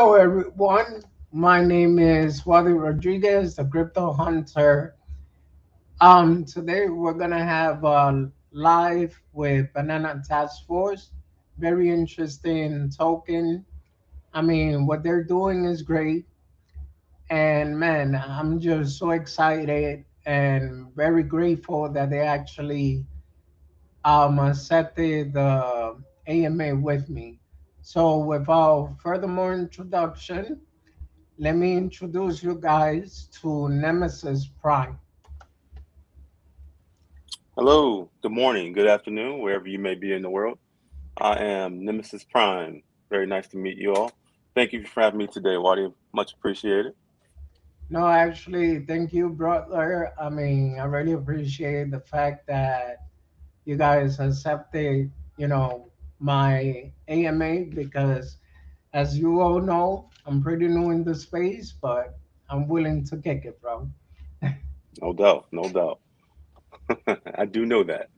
Hello, everyone. My name is Wally Rodriguez, the Crypto Hunter. Today we're gonna have a live with Banana Task Force. Very interesting token. I mean, what they're doing is great, and man, I'm just so excited and very grateful that they actually accepted the AMA with me. So, without further more introduction, let me introduce you guys to Nemesis Prime. Hello, good morning, good afternoon, wherever you may be in the world. I am Nemesis Prime. Very nice to meet you all. Thank you for having me today, Wadi. Much appreciated. No, actually, thank you, brother. I mean, I really appreciate the fact that you guys accepted, my AMA because, as you all know, I'm pretty new in the space, but I'm willing to kick it, bro. No doubt, no doubt. I do know that.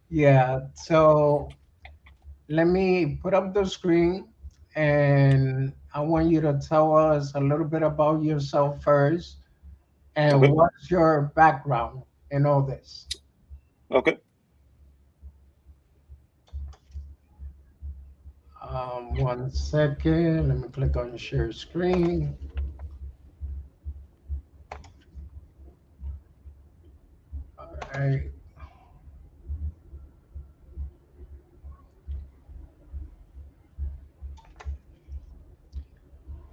Yeah, so let me put up the screen and I want you to tell us a little bit about yourself first and Okay, what's your background in all this. okay. One second, let me click on share screen. All right.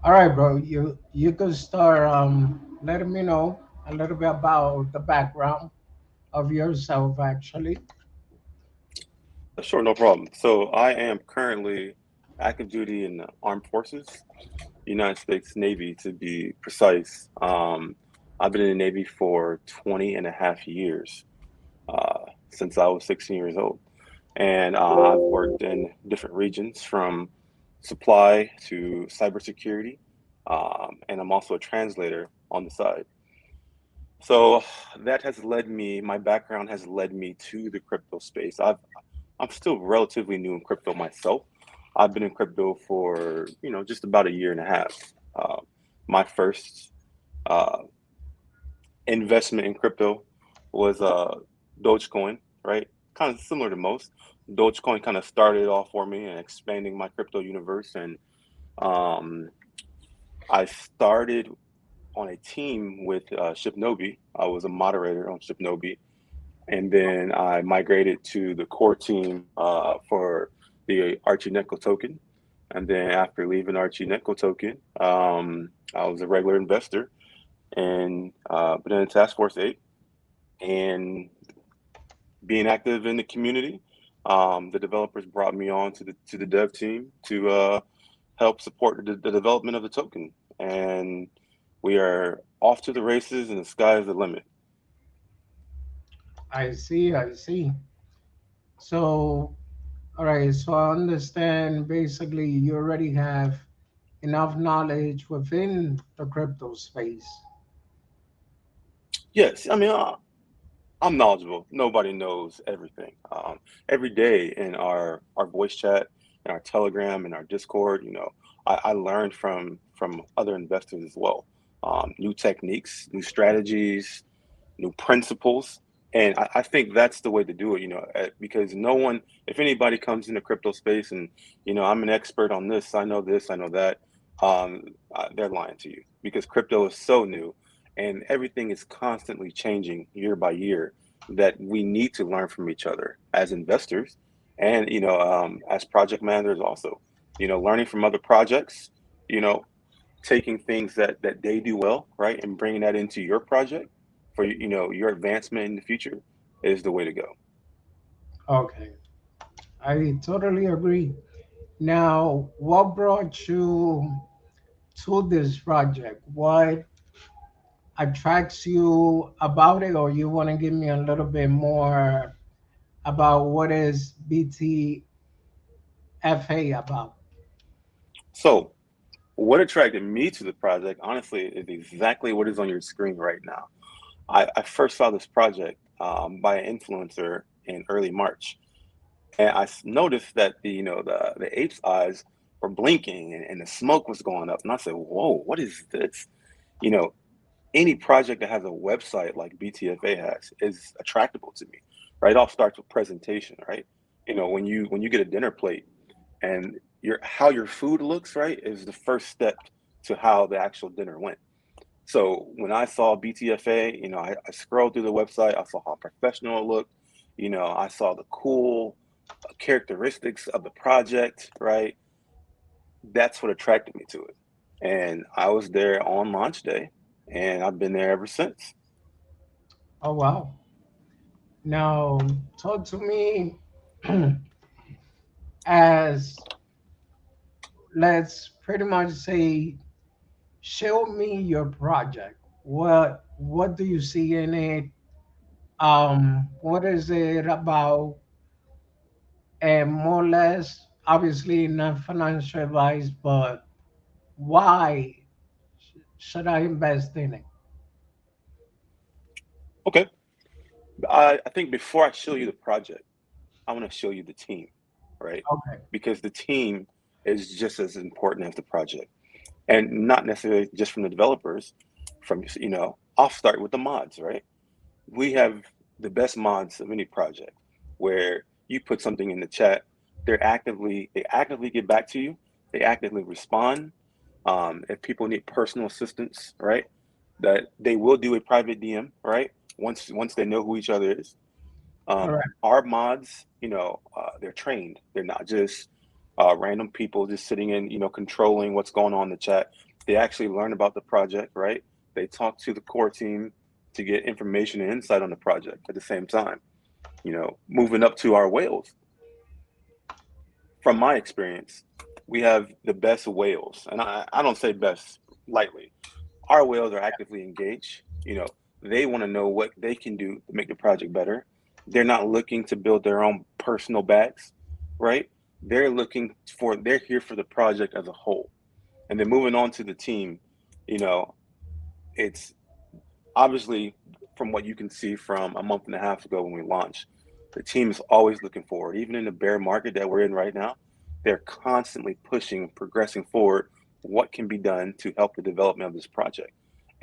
All right, bro. You could start letting me know a little bit about the background of yourself actually. Sure, no problem. So I am currently active duty in the Armed Forces, United States Navy to be precise. I've been in the Navy for 20 and a half years, since I was 16 years old. And I've worked in different regions from supply to cybersecurity, and I'm also a translator on the side. So that has led me, my background has led me to the crypto space. I'm still relatively new in crypto myself. I've been in crypto for, just about a year and a half. My first uh, investment in crypto was Dogecoin, right? Kind of similar to most. Dogecoin kind of started off for me and expanding my crypto universe. And um, I started on a team with Shipnobi. I was a moderator on Shipnobi. And then I migrated to the core team for the Archie Neko token. And then after leaving Archie Neko token, I was a regular investor and been in Task Force 8 and being active in the community. The developers brought me on to the dev team to help support the development of the token, and we are off to the races, and the sky is the limit. I see. So, all right, so I understand basically you already have enough knowledge within the crypto space. Yes, I mean I'm knowledgeable. Nobody knows everything. Every day in our voice chat, in our Telegram, in our Discord, I learned from other investors as well. New techniques, new strategies, new principles. And I think that's the way to do it, because no one, if anybody comes in the crypto space and, I'm an expert on this, I know that, they're lying to you because crypto is so new and everything is constantly changing year by year that we need to learn from each other as investors and, as project managers also, learning from other projects, you know, taking things that they do well, right, and bringing that into your project for your advancement in the future is the way to go. Okay, I totally agree. Now, what brought you to this project? What attracts you about it, or you want to give me a little bit more about what is BTFA about? So, what attracted me to the project, honestly, is exactly what is on your screen right now. I first saw this project by an influencer in early March, and I noticed that the apes' eyes were blinking and the smoke was going up. And I said, whoa, what is this? You know, any project that has a website like BTFA has is attractable to me, right? It all starts with presentation, right? You know, when you get a dinner plate and your how your food looks, right, is the first step to how the actual dinner went. So when I saw BTFA, you know, I scrolled through the website, I saw how professional it looked, you know, I saw the cool characteristics of the project, right? That's what attracted me to it. And I was there on launch day, and I've been there ever since. Oh wow. Now talk to me as, let's pretty much say, show me your project. What do you see in it? What is it about? And more or less, obviously not financial advice, but why should I invest in it? Okay. I think before I show you the project, I want to show you the team, right? Okay. Because the team is just as important as the project. And not necessarily just from the developers, from, you know, I'll start with the mods, right? We have the best mods of any project where you put something in the chat, they actively get back to you, they actively respond. If people need personal assistance, right, that they will do a private DM, right, once they know who each other is. Correct. Our mods, you know, they're trained. They're not just random people just sitting in, you know, controlling what's going on in the chat. They actually learn about the project, right? They talk to the core team to get information and insight on the project at the same time. You know, moving up to our whales. From my experience, we have the best whales, and I don't say best lightly. Our whales are actively engaged. You know, they want to know what they can do to make the project better. They're not looking to build their own personal bags, right? They're here for the project as a whole. And then moving on to the team, you know, it's obviously from what you can see from a month and a half ago when we launched, the team is always looking forward. Even in the bear market that we're in right now, they're constantly pushing, progressing forward what can be done to help the development of this project.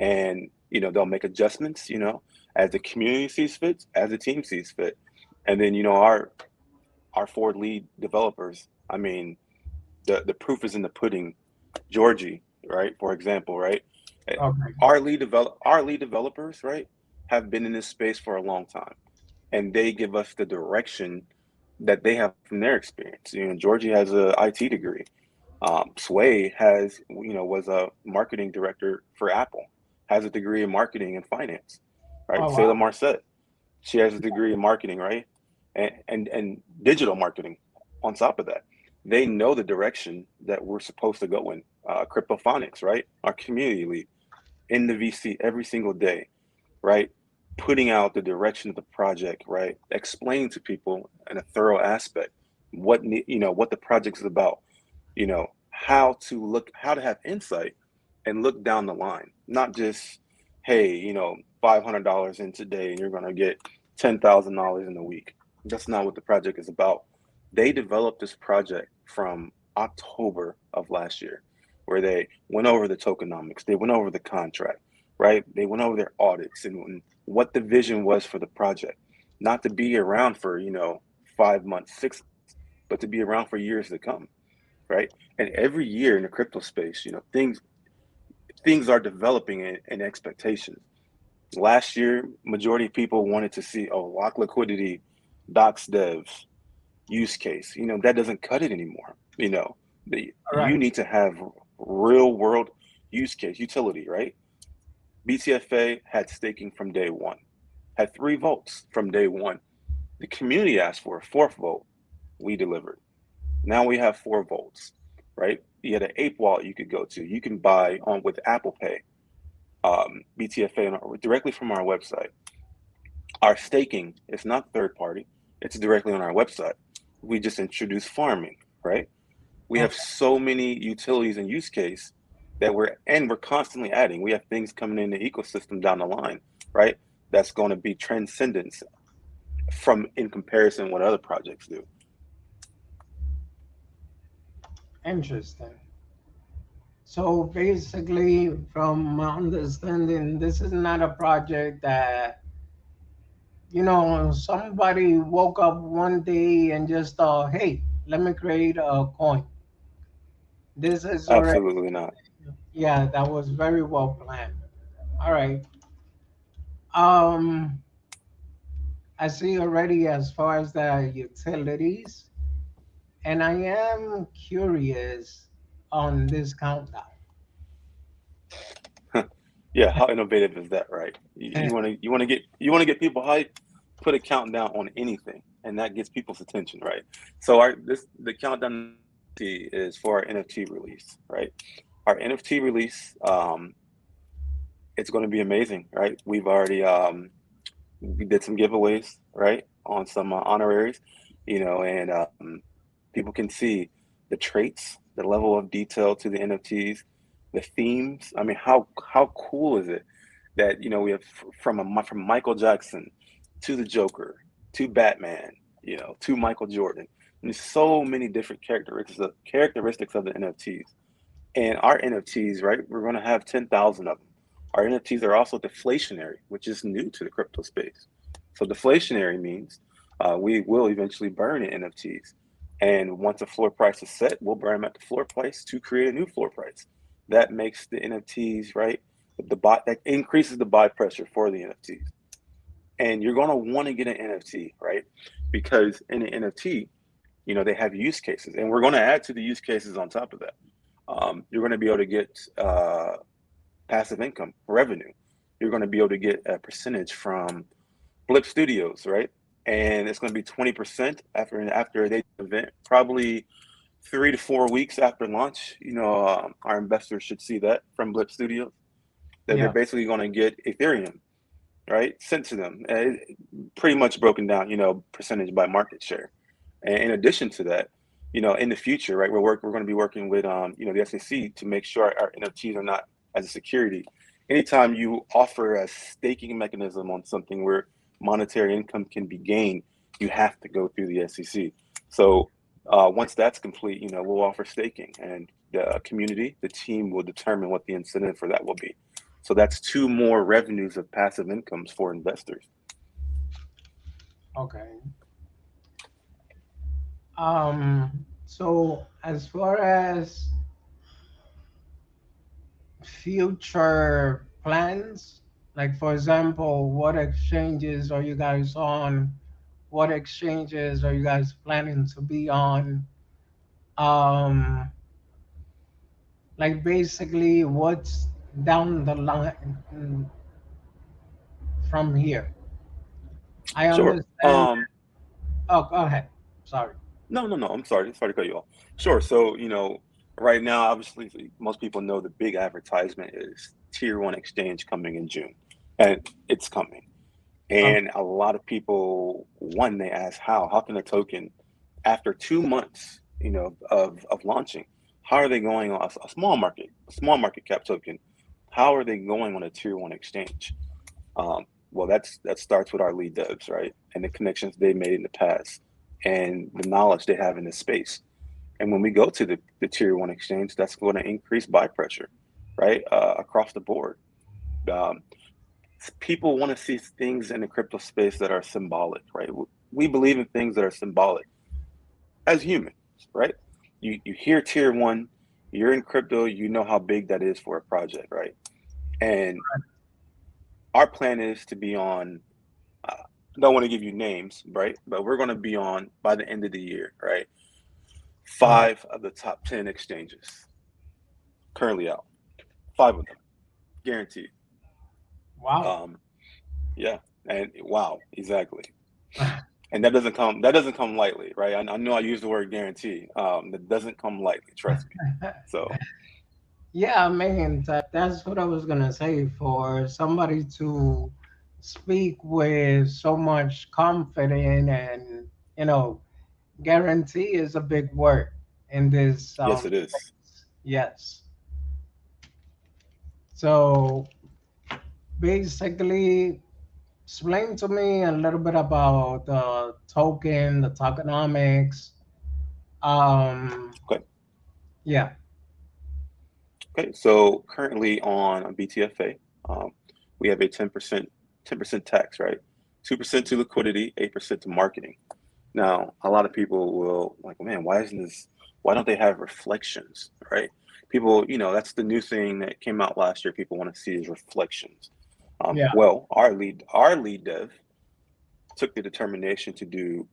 And, you know, they'll make adjustments, you know, as the community sees fit, as the team sees fit. And then, you know, our four lead developers, I mean, the proof is in the pudding. Georgie, right? For example, right? Okay. Our lead developers, right, have been in this space for a long time, and they give us the direction that they have from their experience. You know, Georgie has a IT degree. Sway has, you know, was a marketing director for Apple, has a degree in marketing and finance, right? Oh Sayla wow. Marset, she has a degree in marketing, right? And digital marketing on top of that. They know the direction that we're supposed to go in. Cryptophonics, right? Our community lead in the VC every single day, right? Putting out the direction of the project, right? Explaining to people in a thorough aspect you know, what the project is about, you know, how to have insight and look down the line, not just, hey, you know, $500 in today and you're going to get $10,000 in a week. That's not what the project is about. They developed this project from October of last year, where they went over the tokenomics, they went over the contract, right? They went over their audits and what the vision was for the project, not to be around for, you know, 5 months, 6 months, but to be around for years to come, right? And every year in the crypto space, you know, things are developing in expectations. Last year, majority of people wanted to see, oh, lock liquidity, docs devs, use case. You know, that doesn't cut it anymore. You know, you Correct. need to have real world use case utility, right? BTFA had staking from day one, had 3 votes from day one. The community asked for a fourth vote. We delivered. Now we have 4 votes, right? You had an ape wallet you could go to. You can buy on with Apple Pay, BTFA directly from our website. Our staking is not third party; it's directly on our website. We just introduced farming, right? We have Okay. so many utilities and use case that we're constantly adding. We have things coming in the ecosystem down the line, right? That's going to be transcendence from in comparison what other projects do. Interesting. So basically, from my understanding, this is not a project that, somebody woke up one day and just thought, hey, let me create a coin. This is already, Absolutely not. yeah, that was very well planned. All right. Um, I see already as far as the utilities, and I am curious on this countdown. Yeah, how innovative is that, right? You want to get people hyped, put a countdown on anything, and that gets people's attention, right? So the countdown is for our NFT release, right? Our NFT release, it's going to be amazing, right? We did some giveaways, right, on some honoraries, and people can see the traits, the level of detail to the NFTs, the themes. I mean, how cool is it that we have from Michael Jackson to the Joker to Batman, to Michael Jordan. And there's so many different characteristics of the NFTs. And our NFTs, right? We're going to have 10,000 of them. Our NFTs are also deflationary, which is new to the crypto space. So deflationary means we will eventually burn in NFTs. And once a floor price is set, we'll burn them at the floor price to create a new floor price. That makes the NFTs, right? That increases the buy pressure for the NFTs. And you're going to want to get an NFT, right? Because in an NFT, they have use cases, and we're going to add to the use cases on top of that. You're going to be able to get passive income revenue. You're going to be able to get a percentage from Blip Studios, right? And it's going to be 20% after a day event, probably 3 to 4 weeks after launch. Our investors should see that from Blip Studios. That they're Yeah. basically going to get Ethereum, right, sent to them, pretty much broken down, percentage by market share. And in addition to that, in the future, right, we're going to be working with, the SEC to make sure our NFTs are not as a security. Anytime you offer a staking mechanism on something where monetary income can be gained, you have to go through the SEC. So once that's complete, we'll offer staking, and the community, the team will determine what the incentive for that will be. So that's two more revenues of passive incomes for investors. Okay. So as far as future plans, like for example, what exchanges are you guys on? What exchanges are you guys planning to be on? Um, like basically, what's down the line from here? I Sure. understand. Oh, go ahead. Sorry. No, no, no. I'm sorry. Sorry to cut you off. Sure. So, right now, obviously, most people know the big advertisement is Tier 1 exchange coming in June, and it's coming. Okay. And a lot of people, one, they ask how? How can a token, after 2 months, of launching, how are they going on a small market cap token? How are they going on a Tier 1 exchange? Well, that starts with our lead devs, right? And the connections they made in the past and the knowledge they have in this space. And when we go to the Tier 1 exchange, that's going to increase buy pressure, right? Across the board. Um, People want to see things in the crypto space that are symbolic, right? We believe in things that are symbolic as humans, right? You hear Tier 1, you're in crypto, you know how big that is for a project, right? And our plan is to be on, I don't want to give you names, right? But we're going to be on, by the end of the year, right? Okay. Five of the top 10 exchanges currently out. Five of them, guaranteed. Wow. Um, yeah, and wow, exactly. And that doesn't come lightly, right? I know I use the word guarantee. That doesn't come lightly, trust me. So Yeah, I mean that's what I was gonna say. For somebody to speak with so much confidence and guarantee is a big word in this yes, it is. space. Yes. So basically, explain to me a little bit about the token, the tokenomics. Um, Okay. Yeah. Okay, so currently on BTFA, um, we have a 10% tax, right? 2% to liquidity, 8% to marketing. Now, a lot of people will like, man, why don't they have reflections, right? People, that's the new thing that came out last year. People want to see is reflections. Yeah. Well, our lead dev took the determination to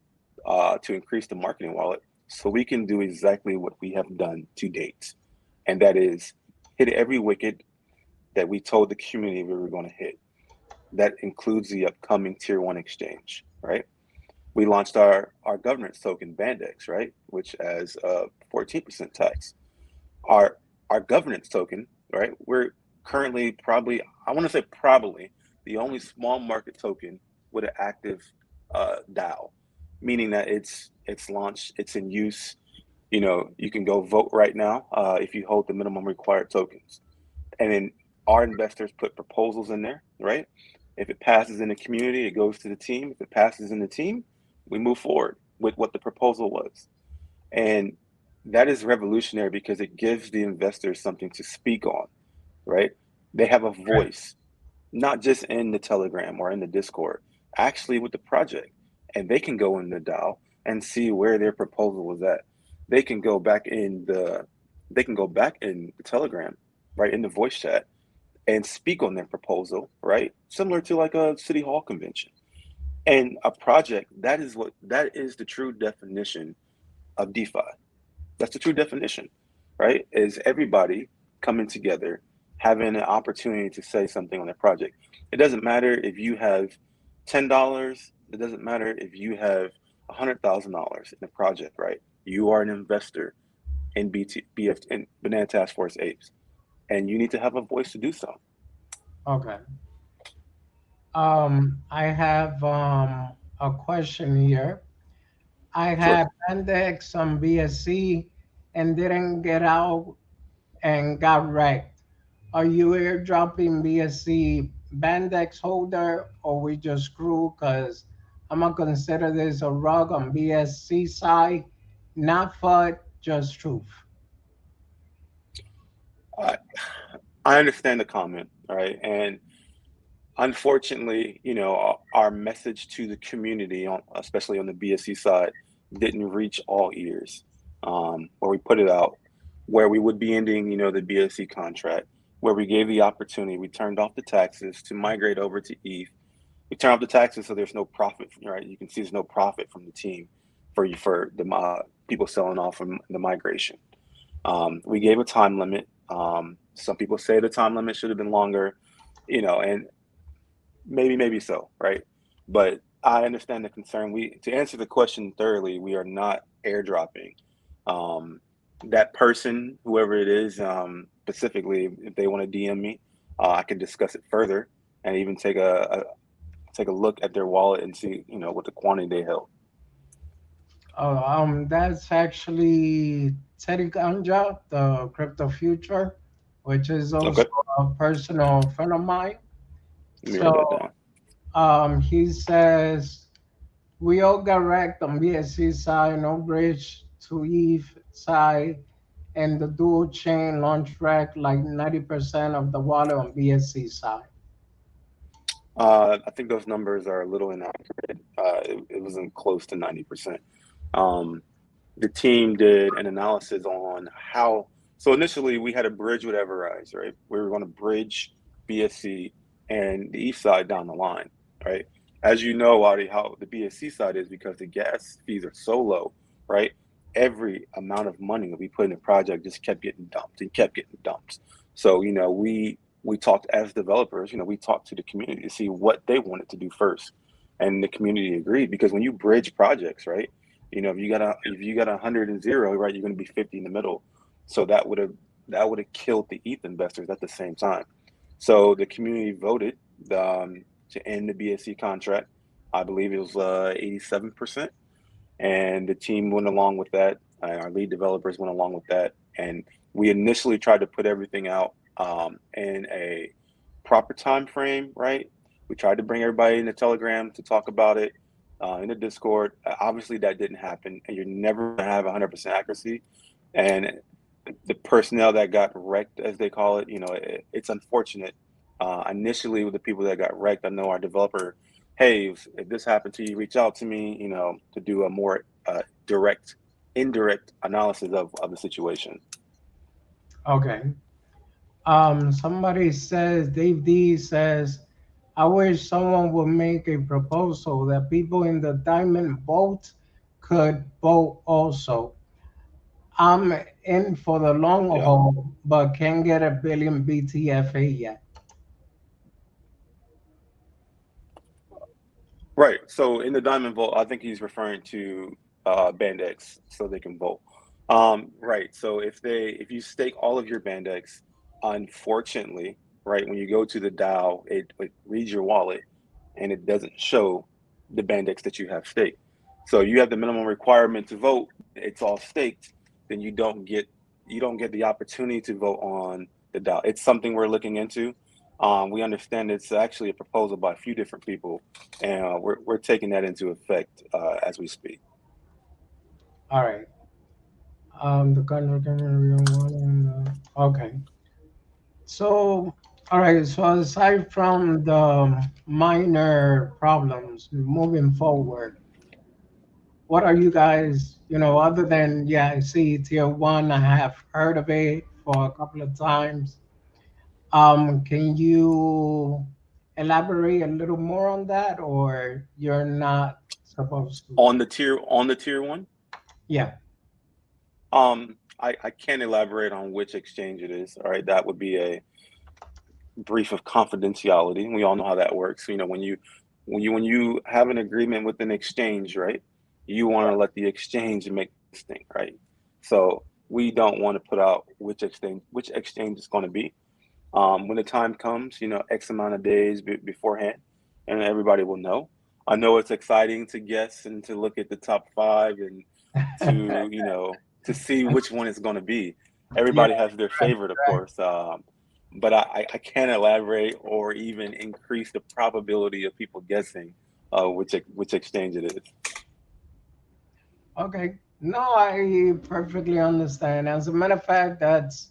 increase the marketing wallet so we can do exactly what we have done to date, and that is hit every wicket that we told the community we were going to hit. That includes the upcoming Tier 1 exchange, right? We launched our governance token, Bandex, right, which has a 14% tax. Our our governance token, right, we're currently probably, I want to say probably, the only small market token with an active DAO, meaning that it's launched, it's in use. You can go vote right now if you hold the minimum required tokens, and then our investors put proposals in there, right? If it passes in the community, it goes to the team. If it passes in the team, we move forward with what the proposal was. And that is revolutionary because it gives the investors something to speak on, right? They have a Right. voice, not just in the Telegram or in the Discord, actually with the project. And they can go in the DAO and see where their proposal was at. They can go back in the they can go back in the Telegram, right, in the voice chat and speak on their proposal, right? Similar to like a city hall convention. And a project, that is the true definition of DeFi. That's the true definition, right? Is everybody coming together, having an opportunity to say something on their project. It doesn't matter if you have $10. It doesn't matter if you have $100,000 in a project, right? You are an investor in in Banana Task Force Apes, and you need to have a voice to do so. Okay. I have a question here. I Sure. had Pendex on BSC and didn't get out and got wrecked. Are you airdropping BSC Bandex holder or we just screw? Because I'm gonna consider this a rug on BSC side, not FUD, just truth. I I understand the comment, all right, and unfortunately, our message to the community, especially on the BSC side, didn't reach all ears. Where we put it out, where we would be ending, the BSC contract, where we gave the opportunity, we turned off the taxes to migrate over to ETH. We turned off the taxes so there's no profit, right? You can see there's no profit from the team for the people selling off from the migration. We gave a time limit. Some people say the time limit should have been longer, and maybe so, right? But I understand the concern. We To answer the question thoroughly, we are not airdropping. Um, that person, whoever it is, specifically, if they want to DM me, I can discuss it further and even take a look at their wallet and see, what the quantity they held. That's actually Teddy Ganja, the crypto future, which is also Okay, a personal friend of mine. let me write So that down. he says we all got wrecked on BSC side, no bridge to ETH side, and the dual chain launch wreck like 90% of the wallet on BSC side. I think those numbers are a little inaccurate. It wasn't close to 90%. Um, the team did an analysis on how. So initially, we had a bridge with Everrise, right? We were going to bridge BSC and the east side down the line, right? As you know, Adi, how the BSC side is because the gas fees are so low, right? Every amount of money that we put in the project just kept getting dumped and kept getting dumped. So we talked as developers, we talked to the community to see what they wanted to do first, and the community agreed because when you bridge projects, right? If you got 100 and 0, right, you're going to be 50 in the middle. So that would have killed the ETH investors at the same time. So the community voted to end the BSC contract. I believe it was 87%, and the team went along with that. Our lead developers went along with that, and we initially tried to put everything out in a proper time frame. Right, we tried to bring everybody in the Telegram to talk about it in the Discord. Obviously, that didn't happen, and you're never gonna have 100% accuracy. And the personnel that got wrecked, as they call it, it's unfortunate. Initially, with the people that got wrecked, I know our developer, hey, if this happened to you, reach out to me, to do a more direct, indirect analysis of the situation. Okay. Somebody says, Dave D says, I wish someone would make a proposal that people in the diamond vote could vote also. I'm in for the long Yeah. haul, but can't get a billion BTFA yet. Right. So in the Diamond Vault, I think he's referring to Band X, so they can vote. Right. So if you stake all of your Band X, unfortunately, right, when you go to the DAO, it reads your wallet and it doesn't show the Band X that you have staked. So you have the minimum requirement to vote, but it's all staked, then you don't get the opportunity to vote on the DAO. It's something we're looking into. We understand it's actually a proposal by a few different people, and we're taking that into effect as we speak. All right. The country can okay. So, all right. So aside from the minor problems moving forward, what are you guys, other than, yeah, I see tier one, I have heard of it for a couple of times. Can you elaborate a little more on that, or you're not supposed to? On the tier one, Yeah. I can't elaborate on which exchange it is. All right, that would be a brief of confidentiality. We all know how that works. When you have an agreement with an exchange, right? You want to let the exchange make this thing, right? So we don't want to put out which exchange it's going to be. When the time comes, X amount of days beforehand, and everybody will know. I know it's exciting to guess and to look at the top five and to see which one it's going to be. Yeah. Everybody has their Right. favorite, of course, but I can't elaborate or even increase the probability of people guessing which exchange it is. Okay. No, I perfectly understand. As a matter of fact, that's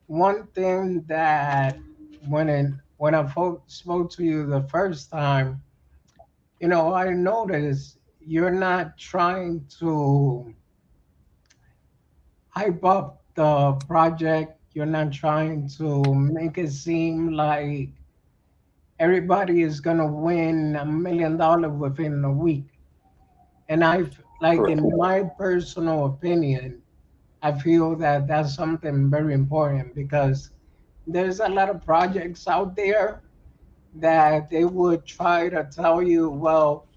one thing that when I spoke to you the first time, I noticed you're not trying to hype up the project. You're not trying to make it seem like everybody is gonna win $1 million within a week. And like Correct. in my personal opinion, I feel that that's something very important because there's a lot of projects out there that they would try to tell you, well,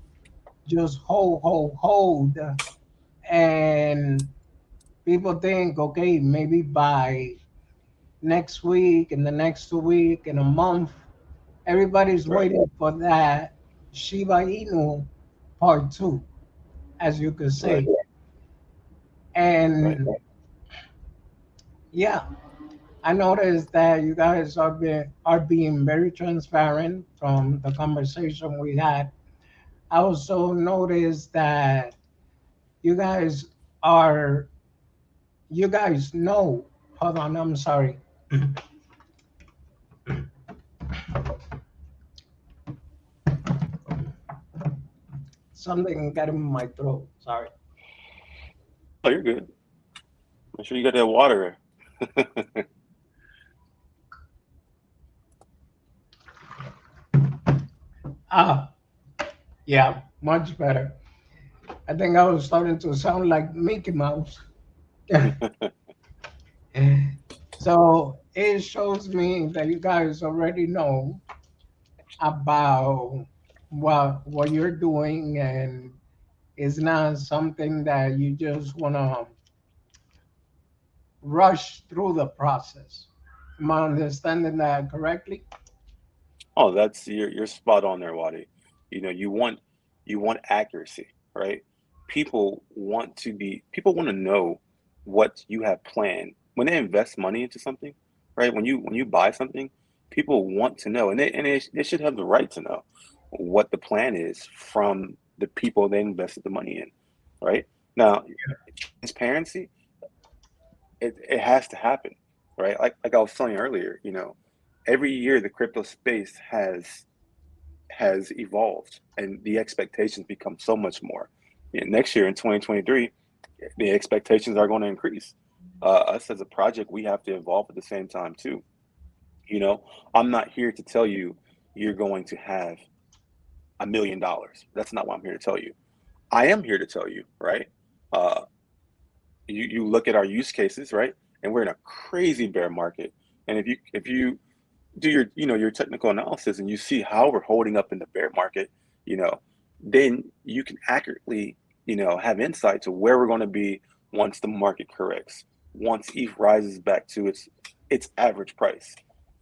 just hold. And people think, okay, maybe by next week, in the next 2 week, in a month, everybody's Right. waiting for that Shiba Inu part two, as you could Right. say. Right. And yeah, I noticed that you guys are being very transparent from the conversation we had. I also noticed that you guys are you guys know. Hold on, I'm sorry. Something got in my throat. Sorry. Oh, you're good. Make sure you got that water. Ah, yeah, much better. I think I was starting to sound like Mickey Mouse. So it shows me that you guys already know about what you're doing, and it's not something that you just want to rush through the process. Am I understanding that correctly? Oh, that's you're spot on there, Wadi. You want accuracy, right? People want to know what you have planned. When they invest money into something, right? When you buy something, people want to know, and they should have the right to know what the plan is from the people they invested the money in, right? Now, transparency, it has to happen, right? Like I was telling you earlier, every year the crypto space has evolved and the expectations become so much more. Next year in 2023, the expectations are going to increase. Us as a project, we have to evolve at the same time too. You know, I'm not here to tell you you're going to have $1 million. That's not what I'm here to tell you. I am here to tell you, right? Uh, you look at our use cases, right? And we're in a crazy bear market. And if you do your technical analysis and you see how we're holding up in the bear market, you know, then you can accurately, have insight to where we're going to be once the market corrects, once ETH rises back to its average price,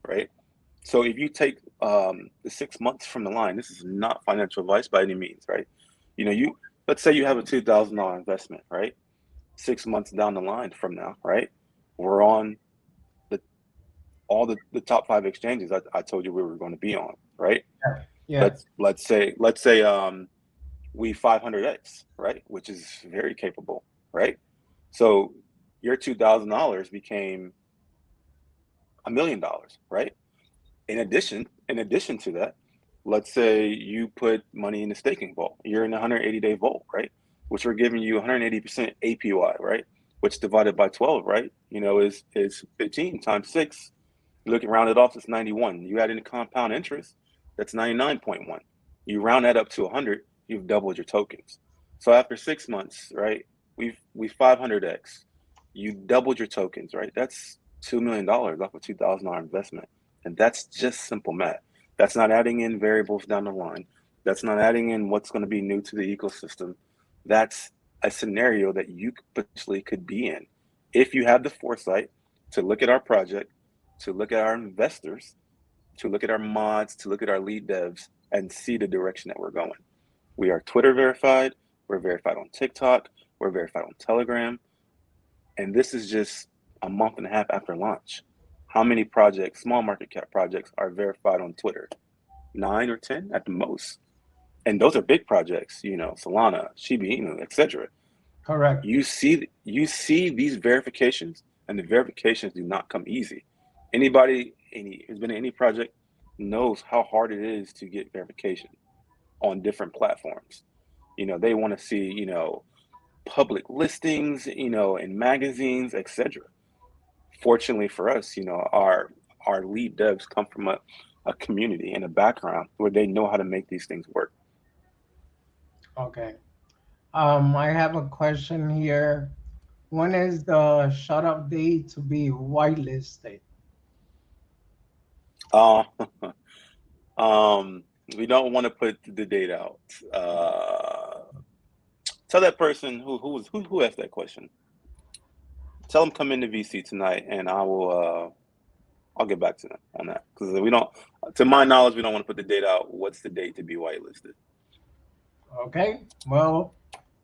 right? So if you take the 6 months from the line, this is not financial advice by any means, right? You let's say you have a $2,000 investment, right? 6 months down the line from now, right? We're on the all the top five exchanges I told you we were going to be on, right? Yes. Let's say we 500x, right? Which is very capable, right? So your $2,000 became $1 million, right? In addition to that, let's say you put money in the staking vault. You're in the 180-day vault, right? Which we're giving you 180% APY, right? Which divided by 12, right? Is 15 times 6. You look around it off, it's 91. You add in the compound interest, that's 99.1. You round that up to 100, you've doubled your tokens. So after 6 months, right, we 500x. You doubled your tokens, right? That's $2 million off a $2,000 investment. And that's just simple math. That's not adding in variables down the line. That's not adding in what's going to be new to the ecosystem. That's a scenario that you potentially could be in if you have the foresight to look at our project, to look at our investors, to look at our mods, to look at our lead devs, and see the direction that we're going. We are Twitter verified. We're verified on TikTok. We're verified on Telegram. And this is just a month and a half after launch. How many projects, small market cap projects, are verified on Twitter? 9 or 10 at the most. And those are big projects, Solana, Shiba Inu, etc. Correct. You see these verifications, and the verifications do not come easy. Anybody who's been in any project knows how hard it is to get verification on different platforms. They want to see, public listings, in magazines, etc. Fortunately for us, our lead devs come from a community and a background where they know how to make these things work. Okay. I have a question here. When is the shut-up date to be whitelisted? Uh, um, we don't want to put the date out. Uh, Tell that person who asked that question. Tell them come into VC tonight, and I'll get back to them on that because we don't. To my knowledge, we don't want to put the date out. What's the date to be whitelisted? Okay. Well,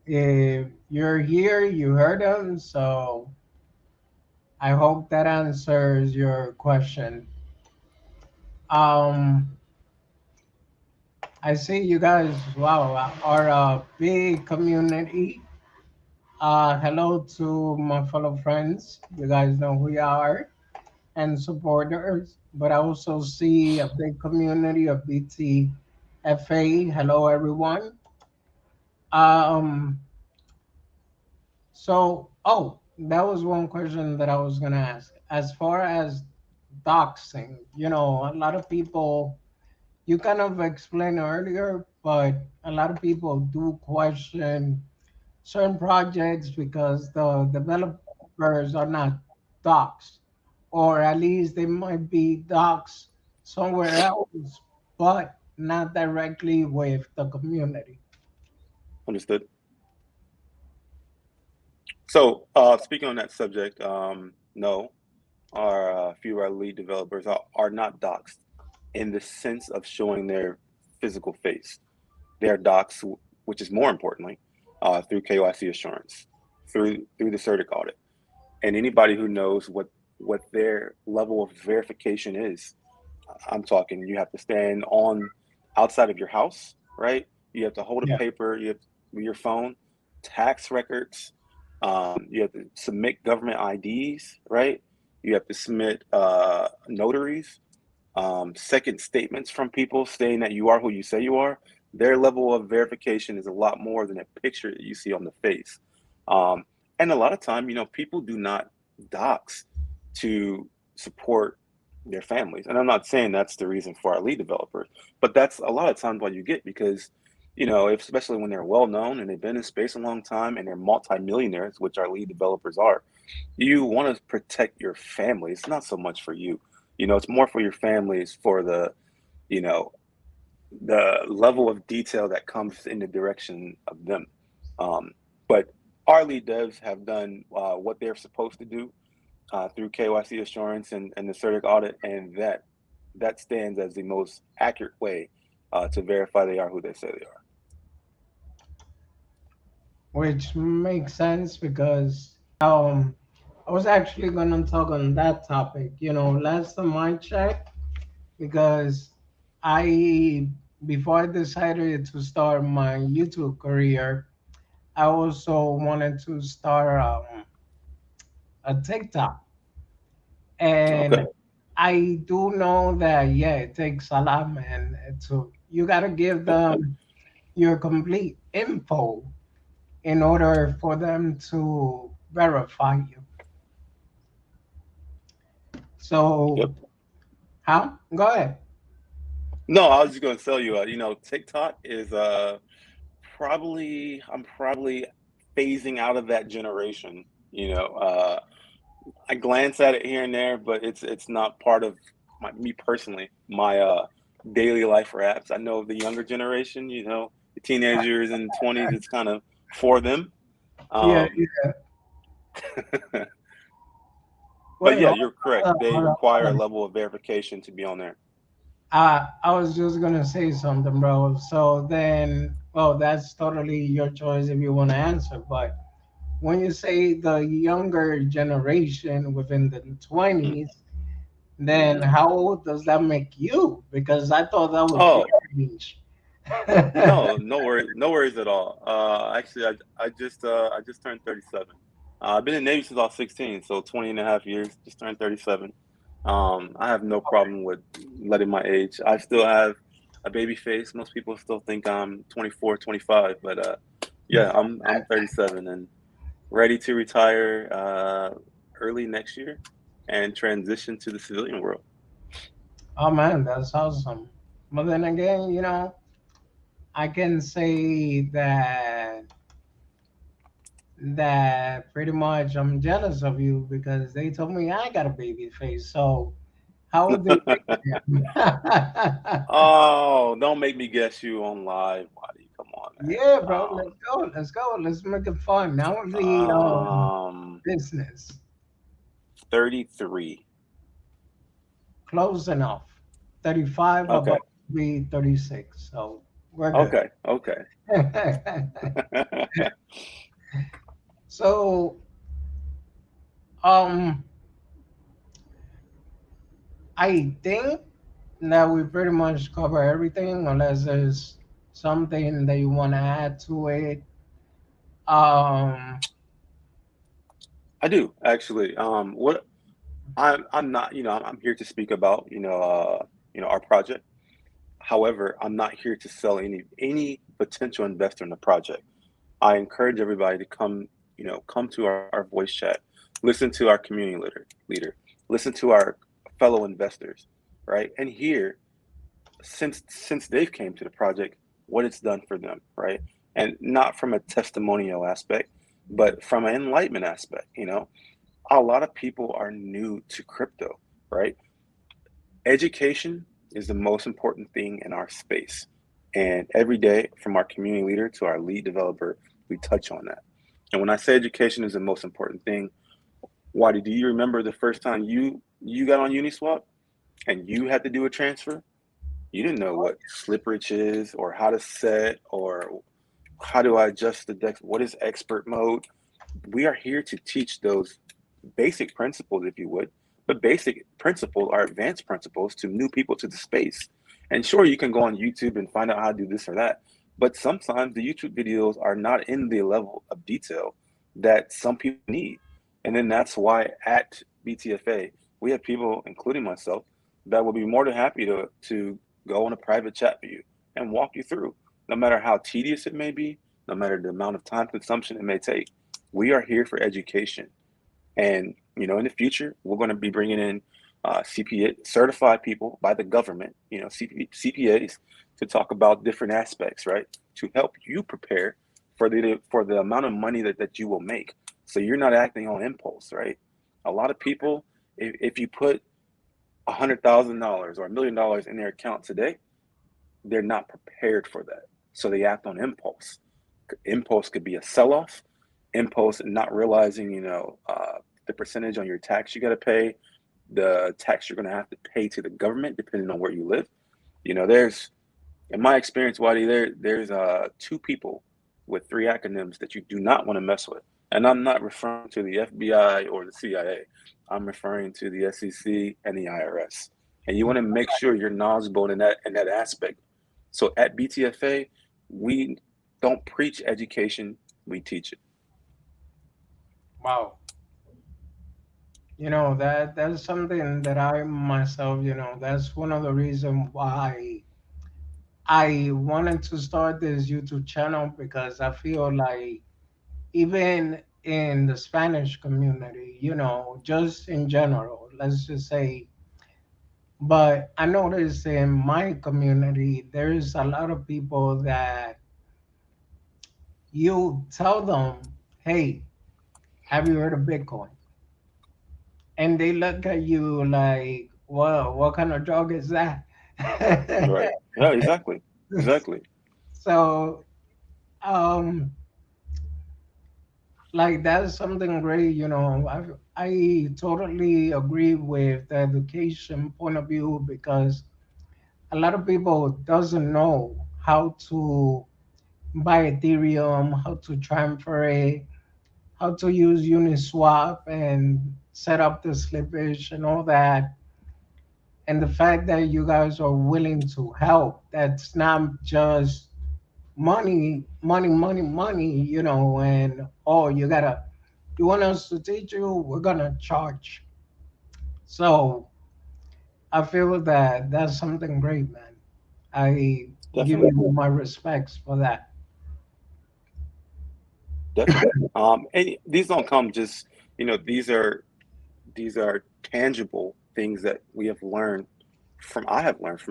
if you're here, you heard them. So I hope that answers your question. Um, I see you guys, wow, are a big community. Hello to my fellow friends. You guys know who you are and supporters. But I also see a big community of BTFA. Hello, everyone. Um, that was one question that I was gonna ask. As far as doxing, a lot of people, you kind of explained earlier, but a lot of people do question certain projects because the developers are not docs, or at least they might be docs somewhere else, but not directly with the community. Understood. So, speaking on that subject, no, our few of our lead developers are not doxed in the sense of showing their physical face. They are doxed, which is more importantly, through KYC assurance, through the CERTIC audit, and anybody who knows what their level of verification is. I'm talking you have to stand on outside of your house, right? You have to hold a Yeah. paper, you have your phone, tax records, You have to submit government IDs, right? You have to submit notaries, second statements from people saying that you are who you say you are. Their level of verification is a lot more than a picture that you see on the face. Um, and a lot of time, people do not dox to support their families. And I'm not saying that's the reason for our lead developers, but that's a lot of times what you get because, if, especially when they're well known and they've been in space a long time and they're multimillionaires, which our lead developers are, you want to protect your family. It's not so much for you. It's more for your families for you know, the level of detail that comes in the direction of them. Um, but our lead devs have done what they're supposed to do through KYC assurance and the CERTIC audit, and that stands as the most accurate way to verify they are who they say they are. Which makes sense because I was actually gonna talk on that topic. Last time I checked, because I before I decided to start my YouTube career, I also wanted to start a TikTok, Okay. and I do know that yeah, it takes a lot, man. So you gotta give them your complete info in order for them to verify you. Yep. So, how? Go ahead. No, I was just going to tell you, TikTok is I'm probably phasing out of that generation. I glance at it here and there, but it's not part of me personally, my daily life or apps. I know the younger generation, the teenagers and 20s, it's kind of for them. Yeah, Um, yeah. but Wait, yeah, hold you're correct. on, They hold on, require hold a on. level of verification to be on there. I was just gonna say something, bro. So then, well, that's totally your choice if you want to answer. But when you say the younger generation within the 20s, then Mm-hmm. how old does that make you? Because I thought that was your Oh, age. no, no worries at all. Actually, I just turned 37. I've been in the Navy since I was 16, so 20 and a half years, just turned 37. I have no problem with letting my age. I still have a baby face. Most people still think I'm 24, 25, but yeah, I'm 37 and ready to retire early next year and transition to the civilian world. Oh man, that's awesome. But then again, I can say that pretty much I'm jealous of you because they told me I got a baby face. So how old do you think I am? Oh, don't make me guess you on live, buddy. Come on, Yeah, man. bro, let's go. Let's go. Let's make it fun. Now the Um, business 33. close enough. 35 about Okay. to be 36. So we're good. Okay. Okay. So um I think that we pretty much cover everything unless there's something that you want to add to it. Um, I do actually. What I'm not, I'm here to speak about, our project. However, I'm not here to sell any potential investor in the project. I encourage everybody to come to our voice chat, listen to our community leader, listen to our fellow investors, right? And hear since they've came to the project, what it's done for them, right? And not from a testimonial aspect, but from an enlightenment aspect. A lot of people are new to crypto, right? Education is the most important thing in our space. And every day, from our community leader to our lead developer, we touch on that. And when I say education is the most important thing, Waddy, do you remember the first time you got on Uniswap and you had to do a transfer? You didn't know what slippage is or how to set or how do I adjust the deck? What is expert mode? We are here to teach those basic principles, if you would, but basic principles are advanced principles to new people to the space. And sure, you can go on YouTube and find out how to do this or that, but sometimes the YouTube videos are not in the level of detail that some people need. And then that's why at BTFA, we have people, including myself, that will be more than happy to go on a private chat with you and walk you through, no matter how tedious it may be, no matter the amount of time consumption it may take. We are here for education. And in the future, we're going to be bringing in CPA certified people by the government, CPAs, to talk about different aspects, right? To help you prepare for the amount of money that you will make. So you're not acting on impulse, right? A lot of people, if you put $100,000 or $1 million in their account today, they're not prepared for that. So they act on impulse. Impulse could be a sell off, impulse not realizing, the percentage on your tax you got to pay, the tax you're going to have to pay to the government, depending on where you live. There's, in my experience, Waddy, there's two people with three acronyms that you do not want to mess with. And I'm not referring to the FBI or the CIA. I'm referring to the SEC and the IRS. And you want to make sure you're knowledgeable in that aspect. So at BTFA, we don't preach education, we teach it. Wow. That's something that I myself, that's one of the reasons why I wanted to start this YouTube channel, because I feel like even in the Spanish community, just in general, let's just say, but I noticed in my community, there's a lot of people that you tell them, hey, have you heard of Bitcoin? And they look at you like, well, what kind of drug is that? Right. Yeah, exactly. Exactly. So, um, like that's something great. I totally agree with the education point of view, because a lot of people doesn't know how to buy Ethereum, how to transfer it, how to use Uniswap and set up the slippage and all that. And the fact that you guys are willing to help, that's not just money, money, money, money, and oh, you want us to teach you, we're gonna charge. So I feel that that's something great, man. I give Definitely. you my respects for that. Definitely. And these don't come just, these are tangible things that I have learned from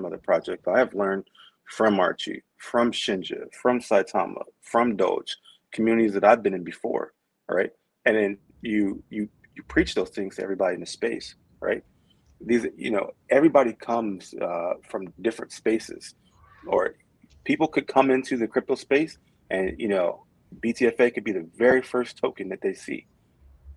other projects. I have learned from Archie, from Shinja, from Saitama, from Doge, communities that I've been in before, right? And then you preach those things to everybody in the space, right? Everybody comes from different spaces, or people could come into the crypto space, and BTFA could be the very first token that they see.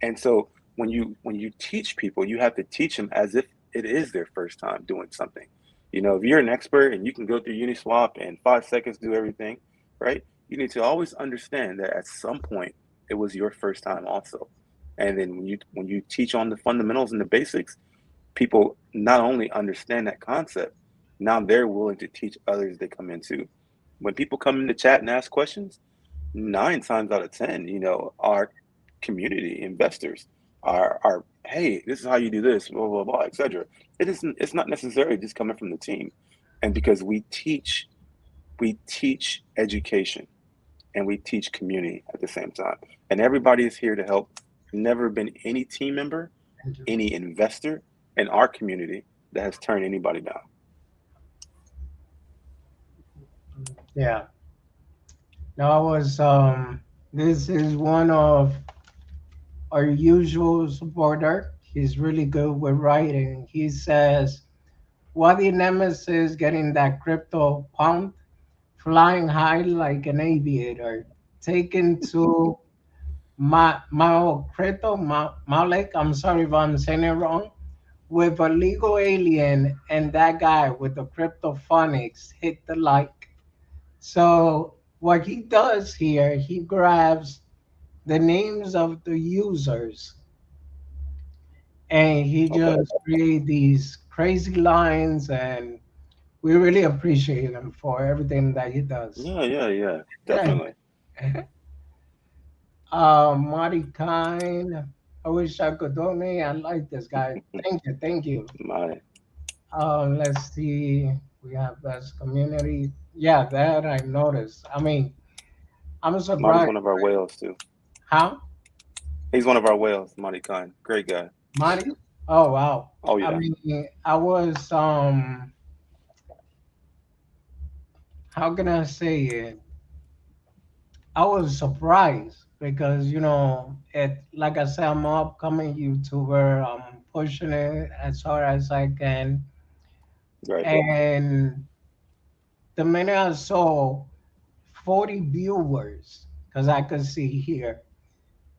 And so when you teach people, you have to teach them as if it is their first time doing something. If you're an expert and you can go through Uniswap and 5 seconds do everything, right? You need to always understand that at some point it was your first time also. And then when you teach on the fundamentals and the basics, people not only understand that concept, now they're willing to teach others they come into. When people come in the chat and ask questions, 9 times out of 10, our community investors are, hey, this is how you do this, blah blah blah, etc. It's not necessarily just coming from the team, and because we teach education and we teach community at the same time, and everybody is here to help. There's never been any team member, Thank you. any investor in our community that has turned anybody down. Yeah. Now I was this is one of our usual supporter. He's really good with writing. He says, "What the Nemesis getting that crypto pumped, flying high like an aviator, taken to Malek. I'm sorry if I'm saying it wrong. With a legal alien and that guy with the cryptophonics hit the like." So what he does here, he grabs the names of the users and he Okay. just create these crazy lines, and we really appreciate him for everything that he does. Yeah, yeah, yeah, definitely. Marty Kine. I wish I could donate. I like this guy. Thank you, thank you. My Let's see. We have best community. Yeah, that I noticed. I mean, I'm Marty's surprised. one of our whales too. How? He's one of our whales, Marty Khan. Great guy. Marty? Oh wow. Oh I yeah, mean, I was how can I say it? I was surprised because it, like I said, I'm an upcoming YouTuber. I'm pushing it as hard as I can. right. And the minute I saw 40 viewers, because I could see here,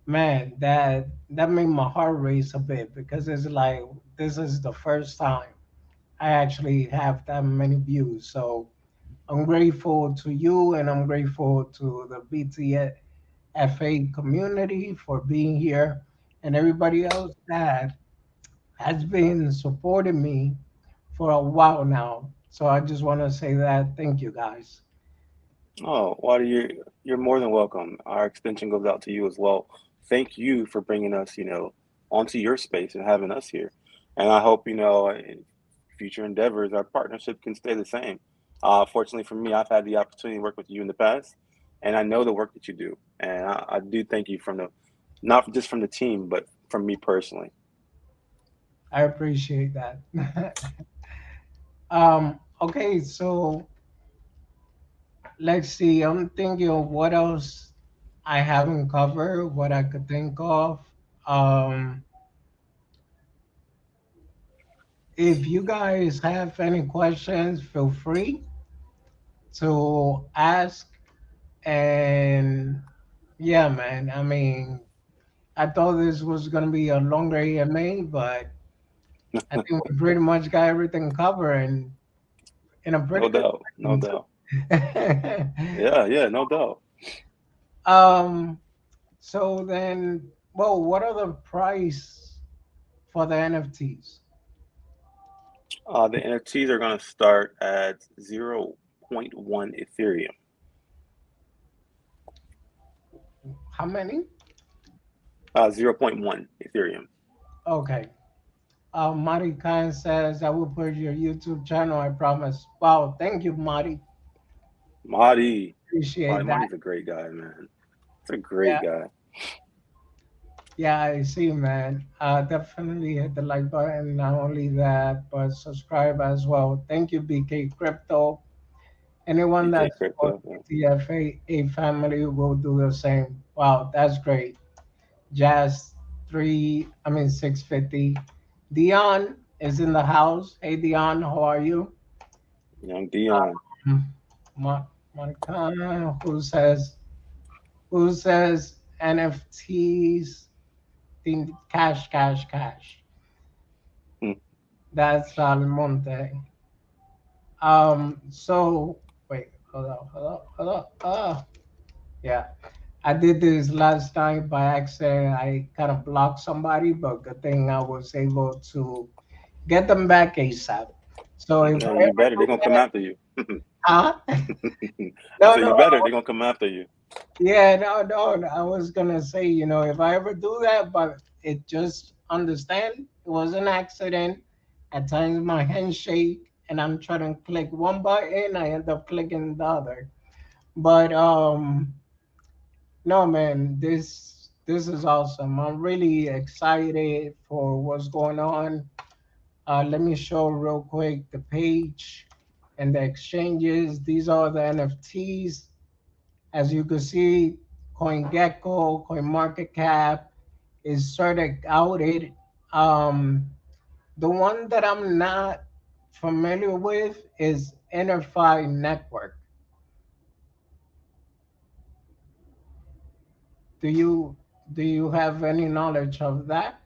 man, that made my heart race a bit because it's like this is the first time I actually have that many views. So I'm grateful to you and I'm grateful to the BTFA community for being here and everybody else that has been supporting me for a while now. So I just want to say that thank you guys. Oh, Marty, you're more than welcome. Our extension goes out to you as well. Thank you for bringing us, onto your space and having us here. And I hope, in future endeavors, our partnership can stay the same. Fortunately for me, I've had the opportunity to work with you in the past, and I know the work that you do. And I do thank you not just from the team, but from me personally. I appreciate that. Okay, so let's see. I'm thinking of what else I haven't covered, what I could think of. Um, if you guys have any questions, feel free to ask. And yeah, man, I mean, I thought this was going to be a longer EMA, but I think we pretty much got everything covered and in a pretty No good doubt, no time, doubt. too. Yeah, yeah, no doubt. um, so then, well, what are the price for the NFTs? The NFTs are going to start at 0.1 Ethereum. How many? 0.1 Ethereum. Okay. Mari Khan says, I will put your YouTube channel, I promise. Wow, thank you, Mari. Marty, Appreciate that. Marty's a great guy, man. It's a Yeah, great guy. yeah, I see, man. Definitely hit the like button. Not only that, but subscribe as well. Thank you, BK Crypto. Anyone that BK supports Crypto. Yeah. TFA family will do the same. Wow, that's great. Jazz 650. Dion is in the house. Hey, Dion, how are you? Young Dion. Um, Monica, who says NFTs, think cash, cash, cash. Hmm. That's Almonte. So wait, hold up. Yeah, I did this last night by accident. I kind of blocked somebody, but good thing I was able to get them back ASAP. So if Yeah, I you ever better. They're do gonna come that, after you. huh? I No, said no, you better. They're gonna come after you. yeah, no. I was gonna say, if I ever do that, but it just understand it was an accident. At times my hands shake and I'm trying to click one button, I end up clicking the other. But no, man, this is awesome. I'm really excited for what's going on. Let me show real quick the page and the exchanges. These are the NFTs. As you can see, CoinGecko, CoinMarketCap is sort of outed. The one that I'm not familiar with is Interfi Network. Do you do you have any knowledge of that?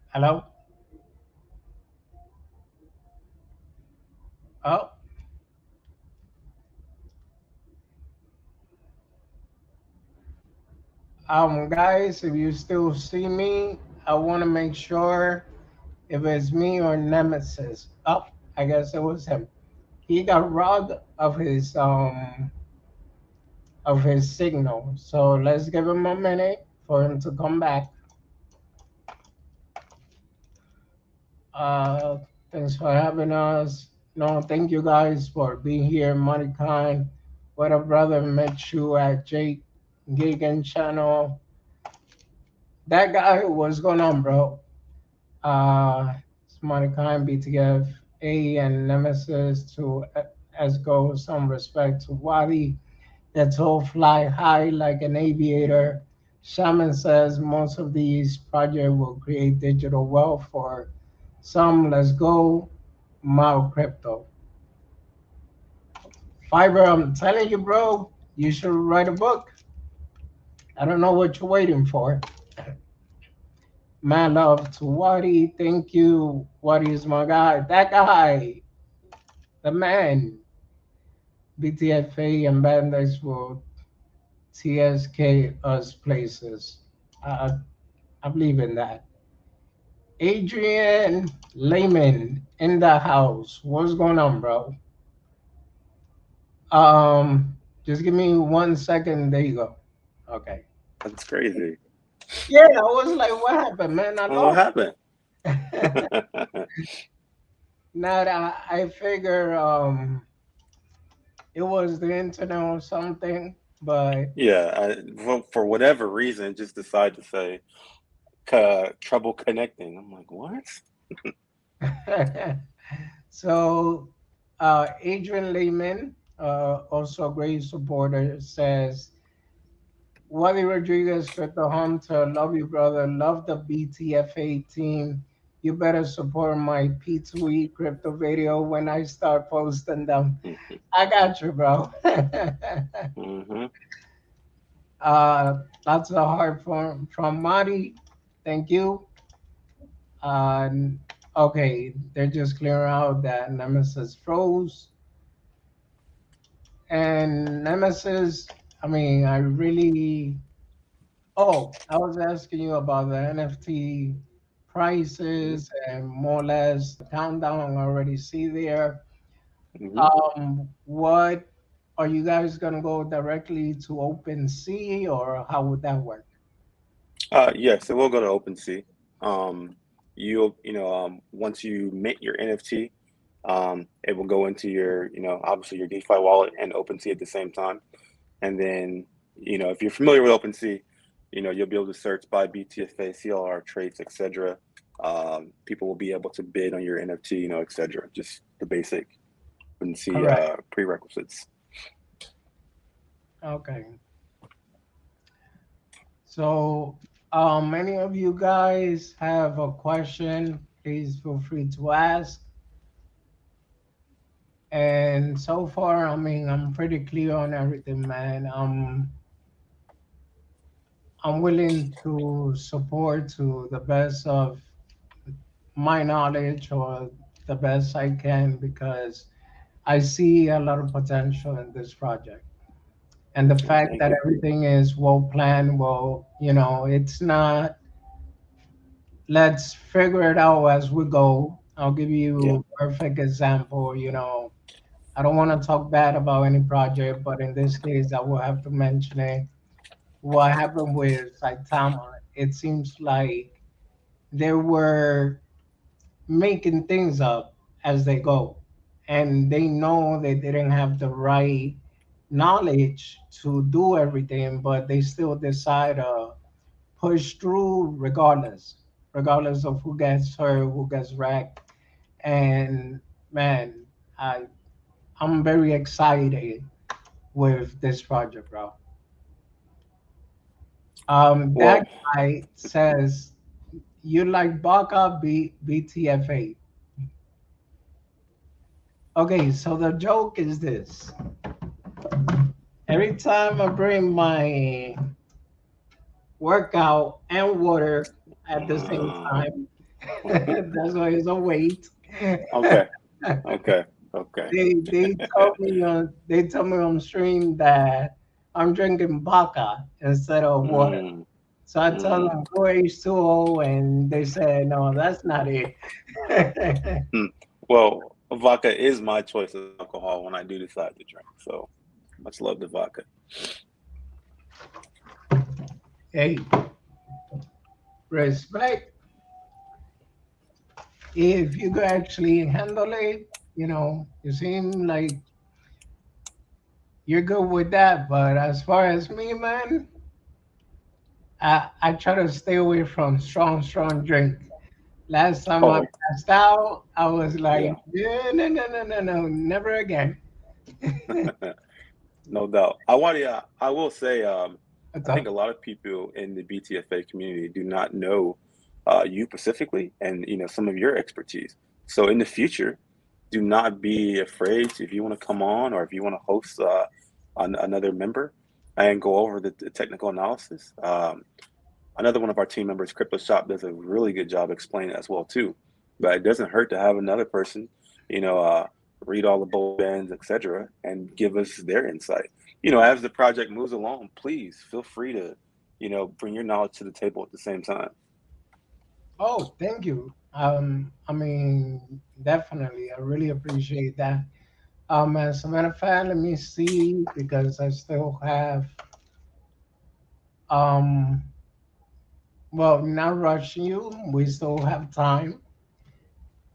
Hello? Oh, guys, if you still see me, I want to make sure if it's me or Nemesis. Oh, I guess it was him. He got robbed of his signal. So let's give him a minute for him to come back. Uh, Thanks for having us. No, thank you guys for being here. Money Kind. What a brother met you at Jake Gigan channel. That guy, what's going on, bro? It's Money Kind, BTF, A, and Nemesis to as go some respect to Wadi. That's all fly high like an aviator. Shaman says most of these projects will create digital wealth for some. Let's go. Mao crypto. Fiverr, I'm telling you, bro, you should write a book. I don't know what you're waiting for. Man, love to Wadi. Thank you. Wadi is my guy. That guy, the man. BTFA and Bandits will TSK us places. I, I believe in that. Adrian Lehman in the house. What's going on, bro? Just give me 1 second. There you go. Okay. That's crazy. Yeah, I was like, what happened, man? I Oh, what lost. happened? Now that I figure it was the internet or something, but Yeah, for whatever reason, just decide to say trouble connecting. I'm like, what? so Adrian Lehman, also a great supporter, says Wally Rodriguez, Crypto Hunter, love you, brother. Love the BTFA team. You better support my P2E crypto video when I start posting them. I got you, bro. Mm-hmm. Lots of heart from Marty. Thank you. Uh, okay, they're just clearing out that Nemesis froze. And Nemesis, I mean, I really. Oh, I was asking you about the NFT Hmm. prices and more or less the countdown I already see there. Hmm. What are you guys gonna go directly to OpenSea or how would that work? Yes, it will go to OpenSea. Once you mint your NFT, it will go into your, obviously your DeFi wallet and OpenSea at the same time. And then, if you're familiar with OpenSea, you'll be able to search by BTFA, see all our traits, etc. People will be able to bid on your NFT, etc. Just the basic OpenSea Correct. prerequisites. Okay. So, many of you guys have a question, please feel free to ask. And so far, I mean, I'm pretty clear on everything, man. I'm willing to support to the best of my knowledge or the best I can because I see a lot of potential in this project. And the Well, fact thank that you. everything is well planned, well, it's not, let's figure it out as we go. I'll give Yeah. you a perfect example. I don't want to talk bad about any project, but in this case, I will have to mention it. What happened with Saitama? It seems like they were making things up as they go, and they know they didn't have the right knowledge to do everything, but they still decide to push through regardless of who gets hurt, who gets wrecked. And man, I I'm very excited with this project, bro. That Well, guy says you like Baka BTFA. Okay, so the joke is this. Every time I bring my workout and water at the same uh, time, that's why it's a wait. okay, okay, okay. They tell me on stream that I'm drinking Baka instead of water. Mm. So I told Mm. them go H2O, and they said no, that's not it. Hmm. Well, vodka is my choice of alcohol when I do decide to drink. So much love to vodka. Hey, respect. If you could actually handle it, you seem like you're good with that. But as far as me, man, I try to stay away from strong drink. Last time I Oh, passed out, I was yeah. like, yeah, no, no, no, no, no, never again. No doubt. I will say, What's I think a up? lot of people in the BTFA community do not know you specifically and some of your expertise. So in the future, do not be afraid if you want to come on or if you want to host another member and go over the technical analysis. Another one of our team members, Crypto Shop, does a really good job explaining it as well too. But it doesn't hurt to have another person, you know, uh, read all the bullet ends, etc., and give us their insight. As the project moves along, please feel free to, bring your knowledge to the table at the same time. Oh, thank you. I mean, definitely, I really appreciate that. As a matter of fact, let me see because I still have, um, well, not rushing you. We still have time.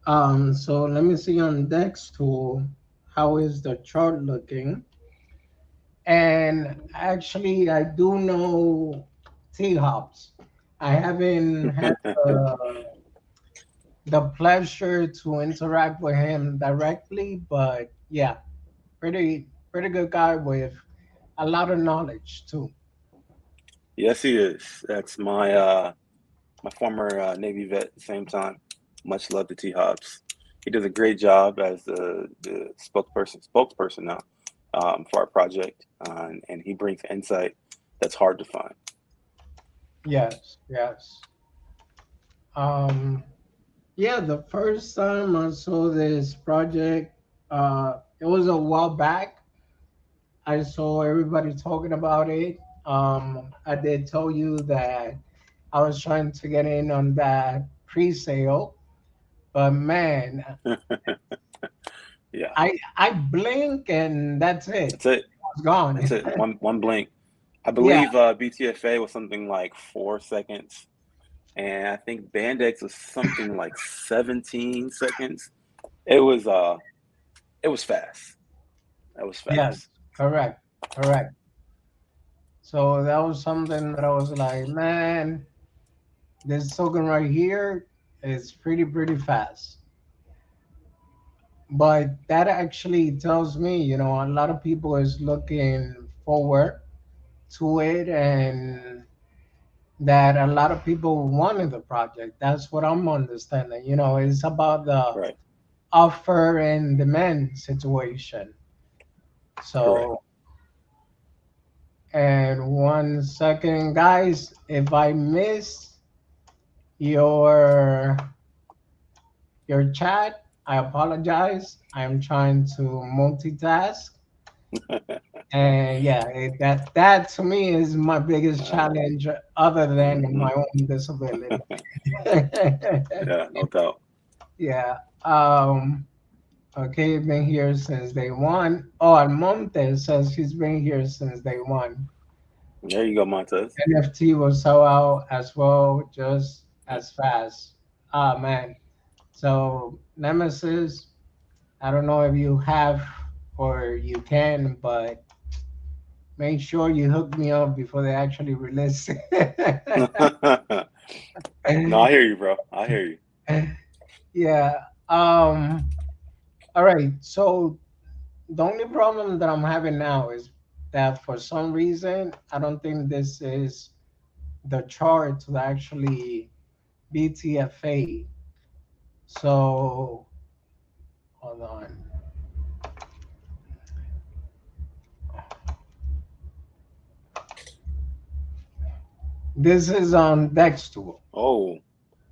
So let me see on Dex tool, how is the chart looking? And actually, I do know T Hops. I haven't had the pleasure to interact with him directly, but yeah, pretty good guy with a lot of knowledge too. Yes, he is. That's my former Navy vet at the same time. Much love to T Hobbs. He does a great job as the spokesperson now for our project, and he brings insight that's hard to find. Yes, yes. Um, yeah, the first time I saw this project, it was a while back. I saw everybody talking about it. I did tell you that I was trying to get in on that pre-sale, but man, Yeah, I blink and that's it. that's it. It's gone. That's it. One blink. I Yeah, believe BTFA was something like 4 seconds, and I think Bandex was something like 17 seconds. It was uh, it was fast. That was yes, fast. correct, correct. So that was something that I was like, man, this token right here is pretty fast. But that actually tells me, a lot of people is looking forward to it, and that a lot of people wanted the project. That's what I'm understanding. It's about the Right. offer and demand situation. Correct. So, and 1 second, guys, if I miss your chat, I apologize. I'm trying to multitask. And yeah, that to me is my biggest challenge other than Mhm. my own disability. Yeah, no doubt. Yeah. Okay, been here since day one. Oh, Almonte says he's been here since day one. There you go, Montez. NFT will sell out as well, just as fast. Ah, man. So, Nemesis, I don't know if you have or you can, but make sure you hook me up before they actually release it. No, I hear you, bro. I hear you. Yeah. All right. So the only problem that I'm having now is that for some reason I don't think this is the chart to actually BTFA. So hold on. This is on Dex tool. Oh,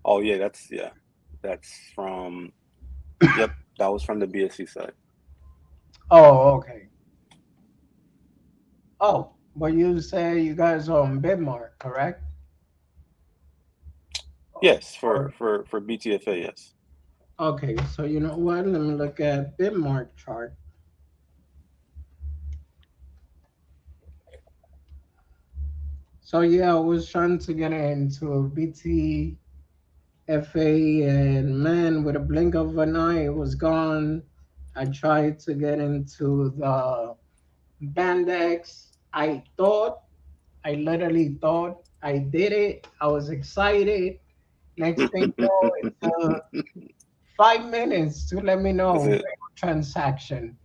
oh yeah, that's from. Yep, that was from the BSC side. Oh, okay. Oh, but you say you guys are on Bitmark, correct? Yes, Or for BTFA, yes. okay, so you know what? Let me look at Bitmark chart. So yeah, I was trying to get into BTFA, and man, with a blink of an eye, it was gone. I tried to get into the Bandex. I literally thought I did it. I was excited. Next thing you know, it took 5 minutes to let me That's know it. failed transaction.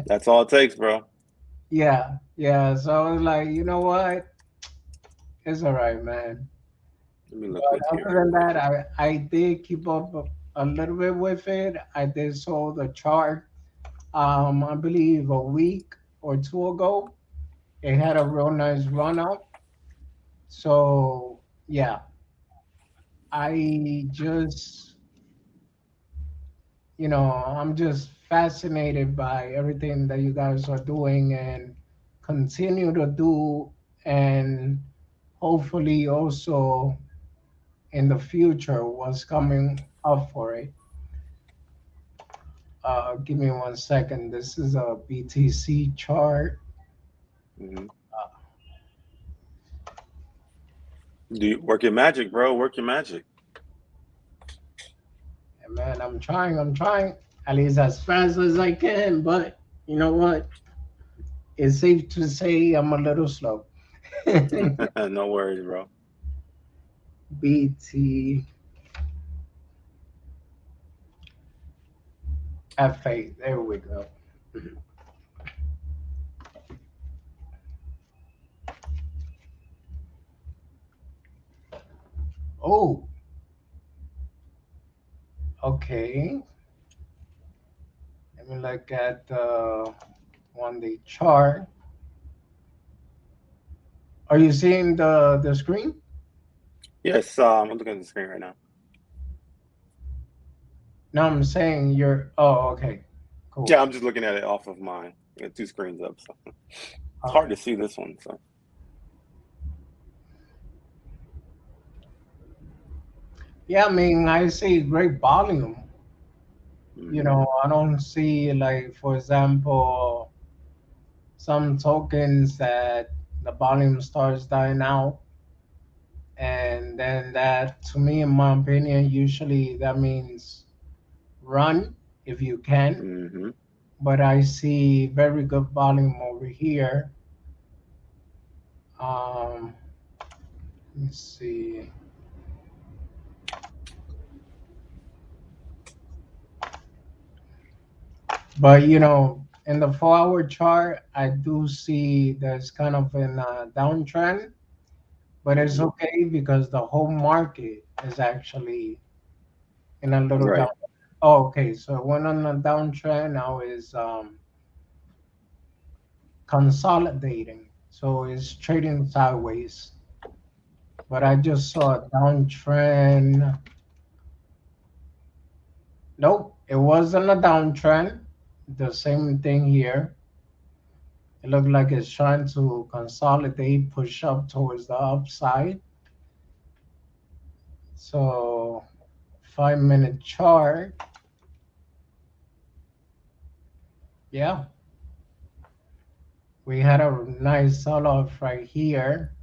That's all it takes, bro. Yeah, yeah. So I was like, you know what? It's all right, man. Let me look But with here other real than quick. that, I did keep up a little bit with it. I did saw the chart. I believe a week or two ago, it had a real nice run up. So yeah, I just I'm just fascinated by everything that you guys are doing and continue to do, and hopefully also in the future what's coming up for it. Give me 1 second. This is a BTC chart. Hmm. Do you work your magic, bro? Work your magic. And man, I'm trying at least as fast as I can, but you know what? It's safe to say I'm a little slow. No worries, bro. BTFA. There we go. Oh, okay. Let me look at the 1 day chart. Are you seeing the screen? Yes, I'm looking at the screen right now. No, I'm saying you're. Oh, okay. Cool. Yeah, I'm just looking at it off of mine. I got two screens up, so it's hard Okay. to see this one. So, Yeah, I mean, I see great volume. hmm I don't see, like, for example, some tokens that the volume starts dying out, and then that, to me, in my opinion, usually that means run if you can. hmm But I see very good volume over here. Let me see. But in the 4 hour chart, I do see there's kind of in a downtrend, but it's hmm okay because the whole market is actually in a little down. right. Oh, okay. So it went on a downtrend. Now is consolidating. So it's trading sideways. But I just saw a downtrend. Nope, it wasn't a downtrend. The same thing here. It looked like it's trying to consolidate, push up towards the upside. So 5 minute chart, yeah, we had a nice sell off right here,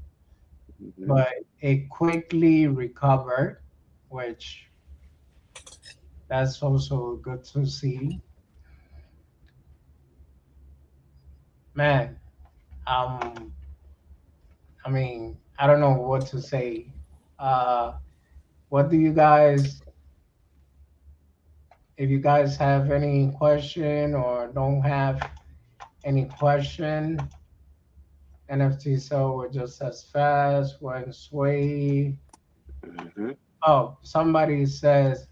hmm but it quickly recovered, which that's also good to see. Man, um, I mean, I don't know what to say. Uh, what do you guys, if you guys have any question or don't have any question, NFT so we're just as fast when sway. hmm Oh, somebody says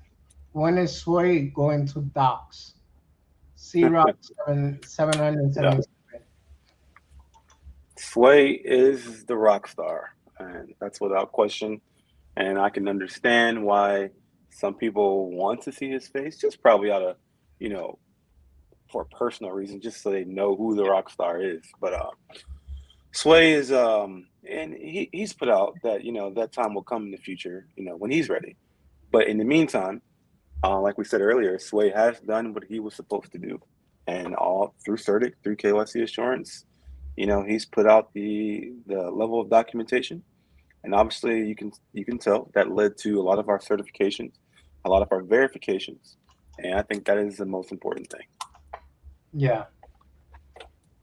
when is sway going to docks? C Rock 777. Yeah, Sway is the rock star, and that's without question. And I can understand why some people want to see his face, just probably out of, you know, for personal reasons, just so they know who the rock star is. But Sway is and he's put out that that time will come in the future, when he's ready. But in the meantime, like we said earlier, Sway has done what he was supposed to do, and all through CERTIC, through KYC assurance, he's put out the level of documentation, and obviously you can tell that led to a lot of our certifications, a lot of our verifications, and I think that is the most important thing. Yeah.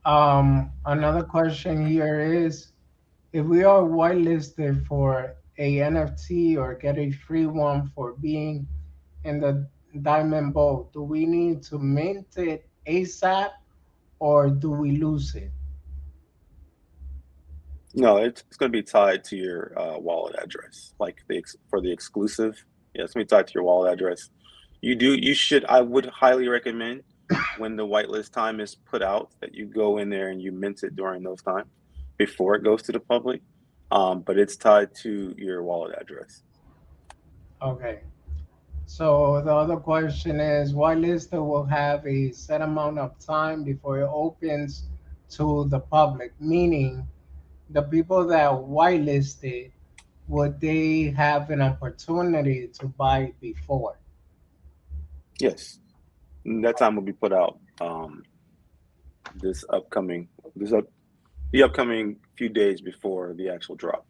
Another question here is, if we are whitelisted for a NFT or get a free one for being in the diamond bowl, do we need to mint it ASAP or do we lose it? No, it's going to be tied to your wallet address, like for the exclusive. Yeah, it's going to be tied to your wallet address. I would highly recommend when the whitelist time is put out that you go in there and you mint it during those times before it goes to the public. But it's tied to your wallet address. Okay. So the other question is, whitelisted will have a set amount of time before it opens to the public, meaning the people that whitelisted, would they have an opportunity to buy before? Yes, and that time will be put out this upcoming this up the upcoming few days before the actual drop.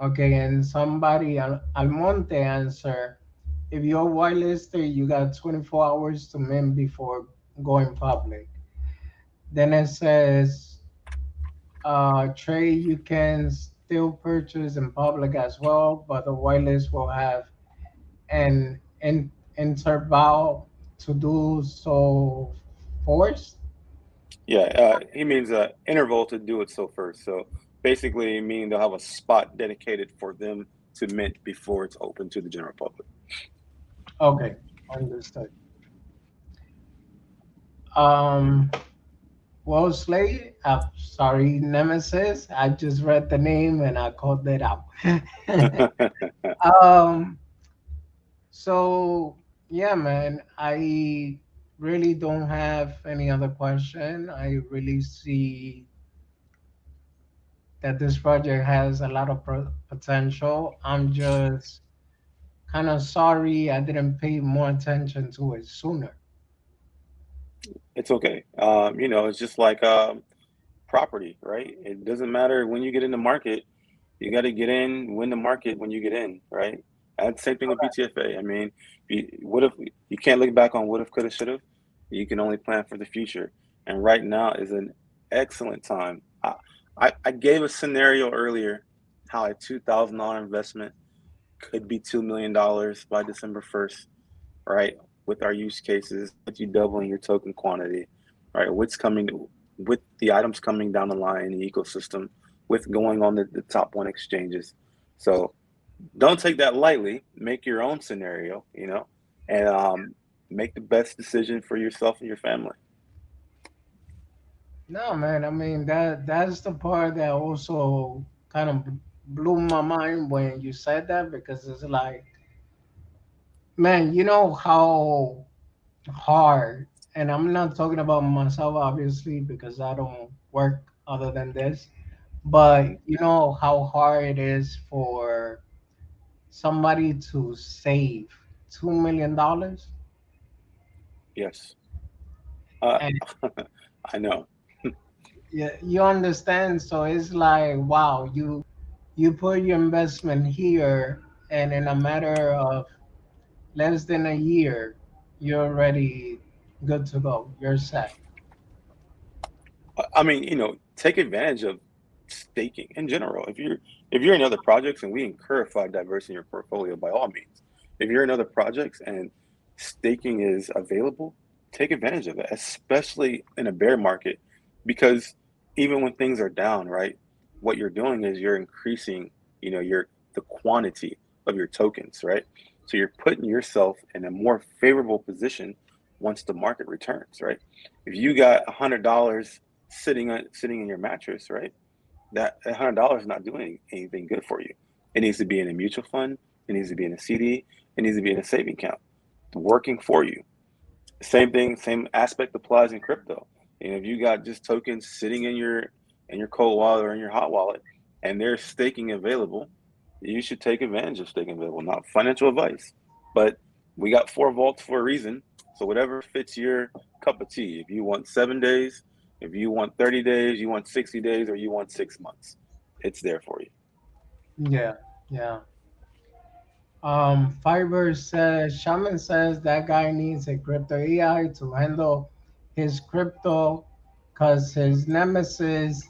Okay, and somebody Almonte answer, if you're whitelisted, you got 24 hours to mint before going public. Then it says, trade you can still purchase in public as well, but the whitelist will have an interval to do so forced. Yeah, he means interval to do it so first. So basically, meaning they'll have a spot dedicated for them to mint before it's open to the general public. Okay, understood. Um, well, Slade, sorry, Nemesis. I just read the name and I called it out. um, so yeah, man, I really don't have any other question. I really see that this project has a lot of potential. I'm just kind of sorry I didn't pay more attention to it sooner. It's okay. It's just like property, right? It doesn't matter when you get in the market. You got to get in, win the market when you get in, right? And same thing with BTFA. I mean, what if you can't look back on what if, coulda, shoulda? You can only plan for the future. And right now is an excellent time. I gave a scenario earlier how a $2,000 investment could be $2 million by December 1st, right? With our use cases, with you doubling your token quantity, right? What's coming with the items coming down the line in the ecosystem, with going on the top one exchanges. So don't take that lightly. Make your own scenario, and make the best decision for yourself and your family. No, man. I mean that's the part that also kind of blew my mind when you said that, because it's like, man, you know how hard, and I'm not talking about myself obviously because I don't work other than this, but you know how hard it is for somebody to save $2 million. Yes, uh, And I know. yeah, you understand. So it's like, wow, you put your investment here, and in a matter of less than a year, you're already good to go. You're set. I mean, take advantage of staking in general. If you're in other projects, and we encourage diversity in your portfolio by all means. If you're in other projects and staking is available, take advantage of it, especially in a bear market, because even when things are down, right, what you're doing is you're increasing, your the quantity of your tokens, right? So you're putting yourself in a more favorable position once the market returns, right? If you got $100 sitting in your mattress, right? That $100 is not doing anything good for you. It needs to be in a mutual fund. It needs to be in a CD. It needs to be in a saving account, working for you. Same thing, same aspect applies in crypto. And if you got just tokens sitting in your cold wallet or in your hot wallet, and there's staking available, you should take advantage of staking available. Not financial advice, but we got four vaults for a reason. So whatever fits your cup of tea. If you want 7 days, if you want 30 days, you want 60 days, or you want 6 months, it's there for you. Yeah, yeah. Fiverr says, Shaman says that guy needs a crypto AI to handle his crypto because his nemesis,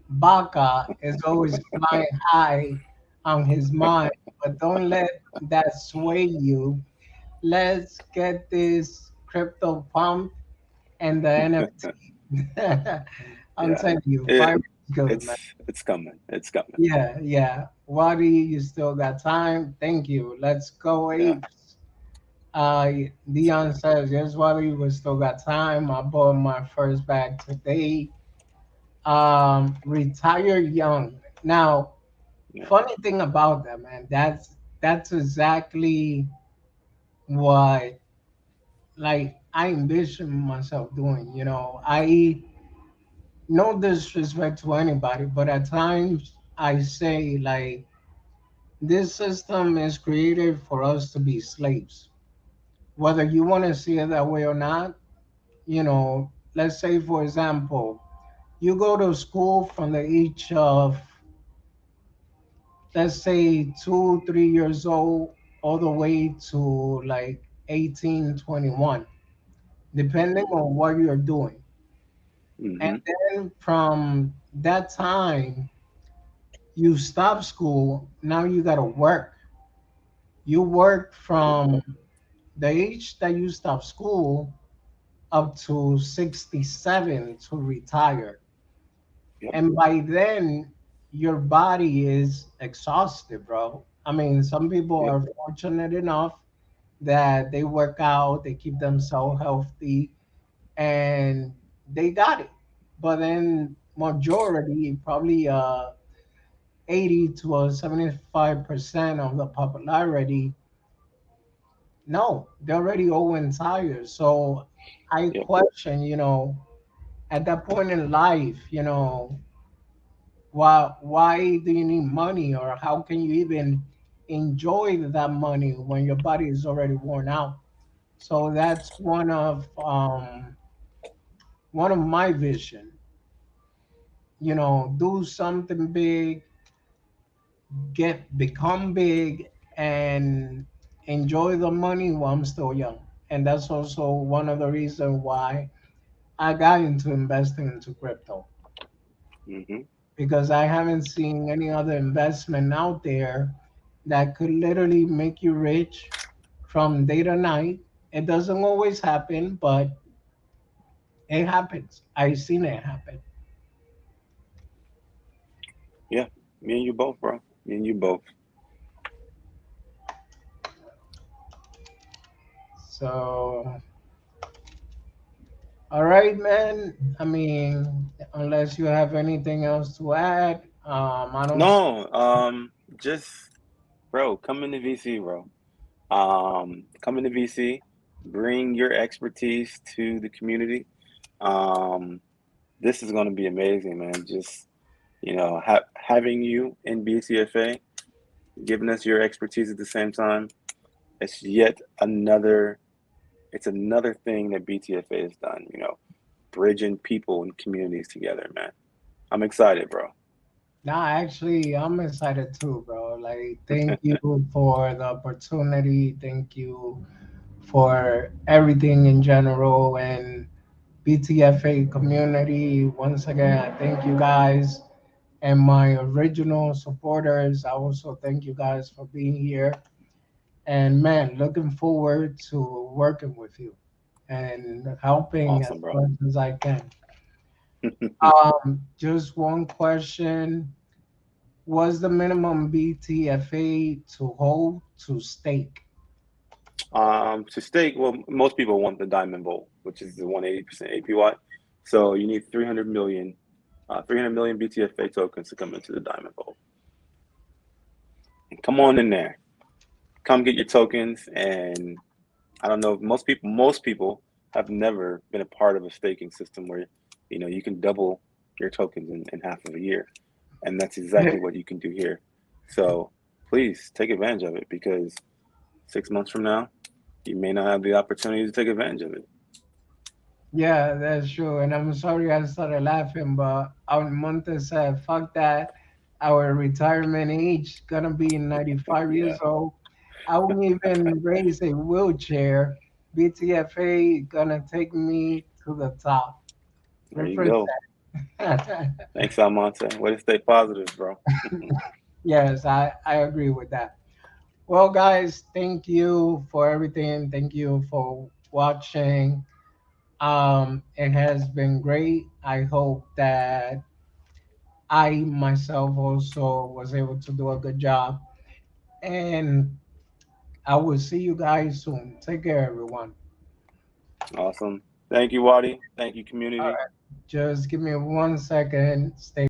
Baka, is always flying high on his mind. But don't let that sway you. Let's get this crypto pump and the NFT. I'm Yeah, telling you, it Fiverr is good, man. it's coming. It's coming. Yeah, yeah. Wadi, you still got time. Thank you. Let's go, Yeah, apes. Uh, Dion says, yes, Wadi, we still got time. I bought my first bag today. Retire young. Now, yeah, funny thing about that, man, that's exactly what like I envision myself doing. I no disrespect to anybody, but at times I say like this system is created for us to be slaves. Whether you want to see it that way or not, let's say, for example, you go to school from the age of, let's say, 2, 3 years old, all the way to like 18, 21, depending on what you're doing. And mm-hmm. then from that time, you stop school, now you got to work. You work Yep, from the age that you stop school up to 67 to retire. yep, And by then, your body is exhausted, bro. I mean, some people yep, are fortunate enough that they work out, they keep themselves healthy, and they got it. But then, majority, probably 80 to 75% of the popularity, no, they're already old and tired. So I yep, question, at that point in life, why do you need money, or how can you even enjoy that money when your body is already worn out? So that's one of my vision. Do something big, become big, and enjoy the money while I'm still young. And that's also one of the reasons why I got into investing into crypto, mm-hmm. because I haven't seen any other investment out there that could literally make you rich from day to night. It doesn't always happen, but it happens. I've seen it happen. Yeah. Me and you both, bro. Me and you both. So, all right, man. I mean, unless you have anything else to add, I don't. No, just bro, come into VC, bro. Come into VC, bring your expertise to the community. Um, this is going to be amazing, man. Just having you in BCFA, giving us your expertise at the same time. It's yet another. It's another thing that BTFA has done. Bridging people and communities together, man. I'm excited, bro. Nah, actually, I'm excited too, bro. Like, thank you for the opportunity. Thank you for everything in general, and BTFA community. Once again, I thank you guys and my original supporters. I also thank you guys for being here. And man, looking forward to working with you and helping as Awesome, bro. much as I can. Just one question. Was the minimum BTFA to hold to stake? To stake, well, most people want the Diamond Bolt, which is the 180% APY. So you need 300 million BTFA tokens to come into the Diamond Bolt. And come on in there. Come get your tokens. And I don't know, most people have never been a part of a staking system where, You can double your tokens in half of a year. And that's exactly what you can do here. So please take advantage of it because 6 months from now, you may not have the opportunity to take advantage of it. Yeah, that's true. And I'm sorry I started laughing, but our Monte said, fuck that. Our retirement age gonna be 95 Yeah, years old. I won't even raise a wheelchair. BTFA gonna take me to the top. there you go. Represent. Thanks, Almonte. Way to stay positive, bro. Yes, I agree with that. Well, guys, thank you for everything. Thank you for watching. It has been great. I hope that I myself also was able to do a good job. And I will see you guys soon. Take care, everyone. Awesome. Thank you, Wadi. Thank you, All community. right. Just give me 1 second. Stay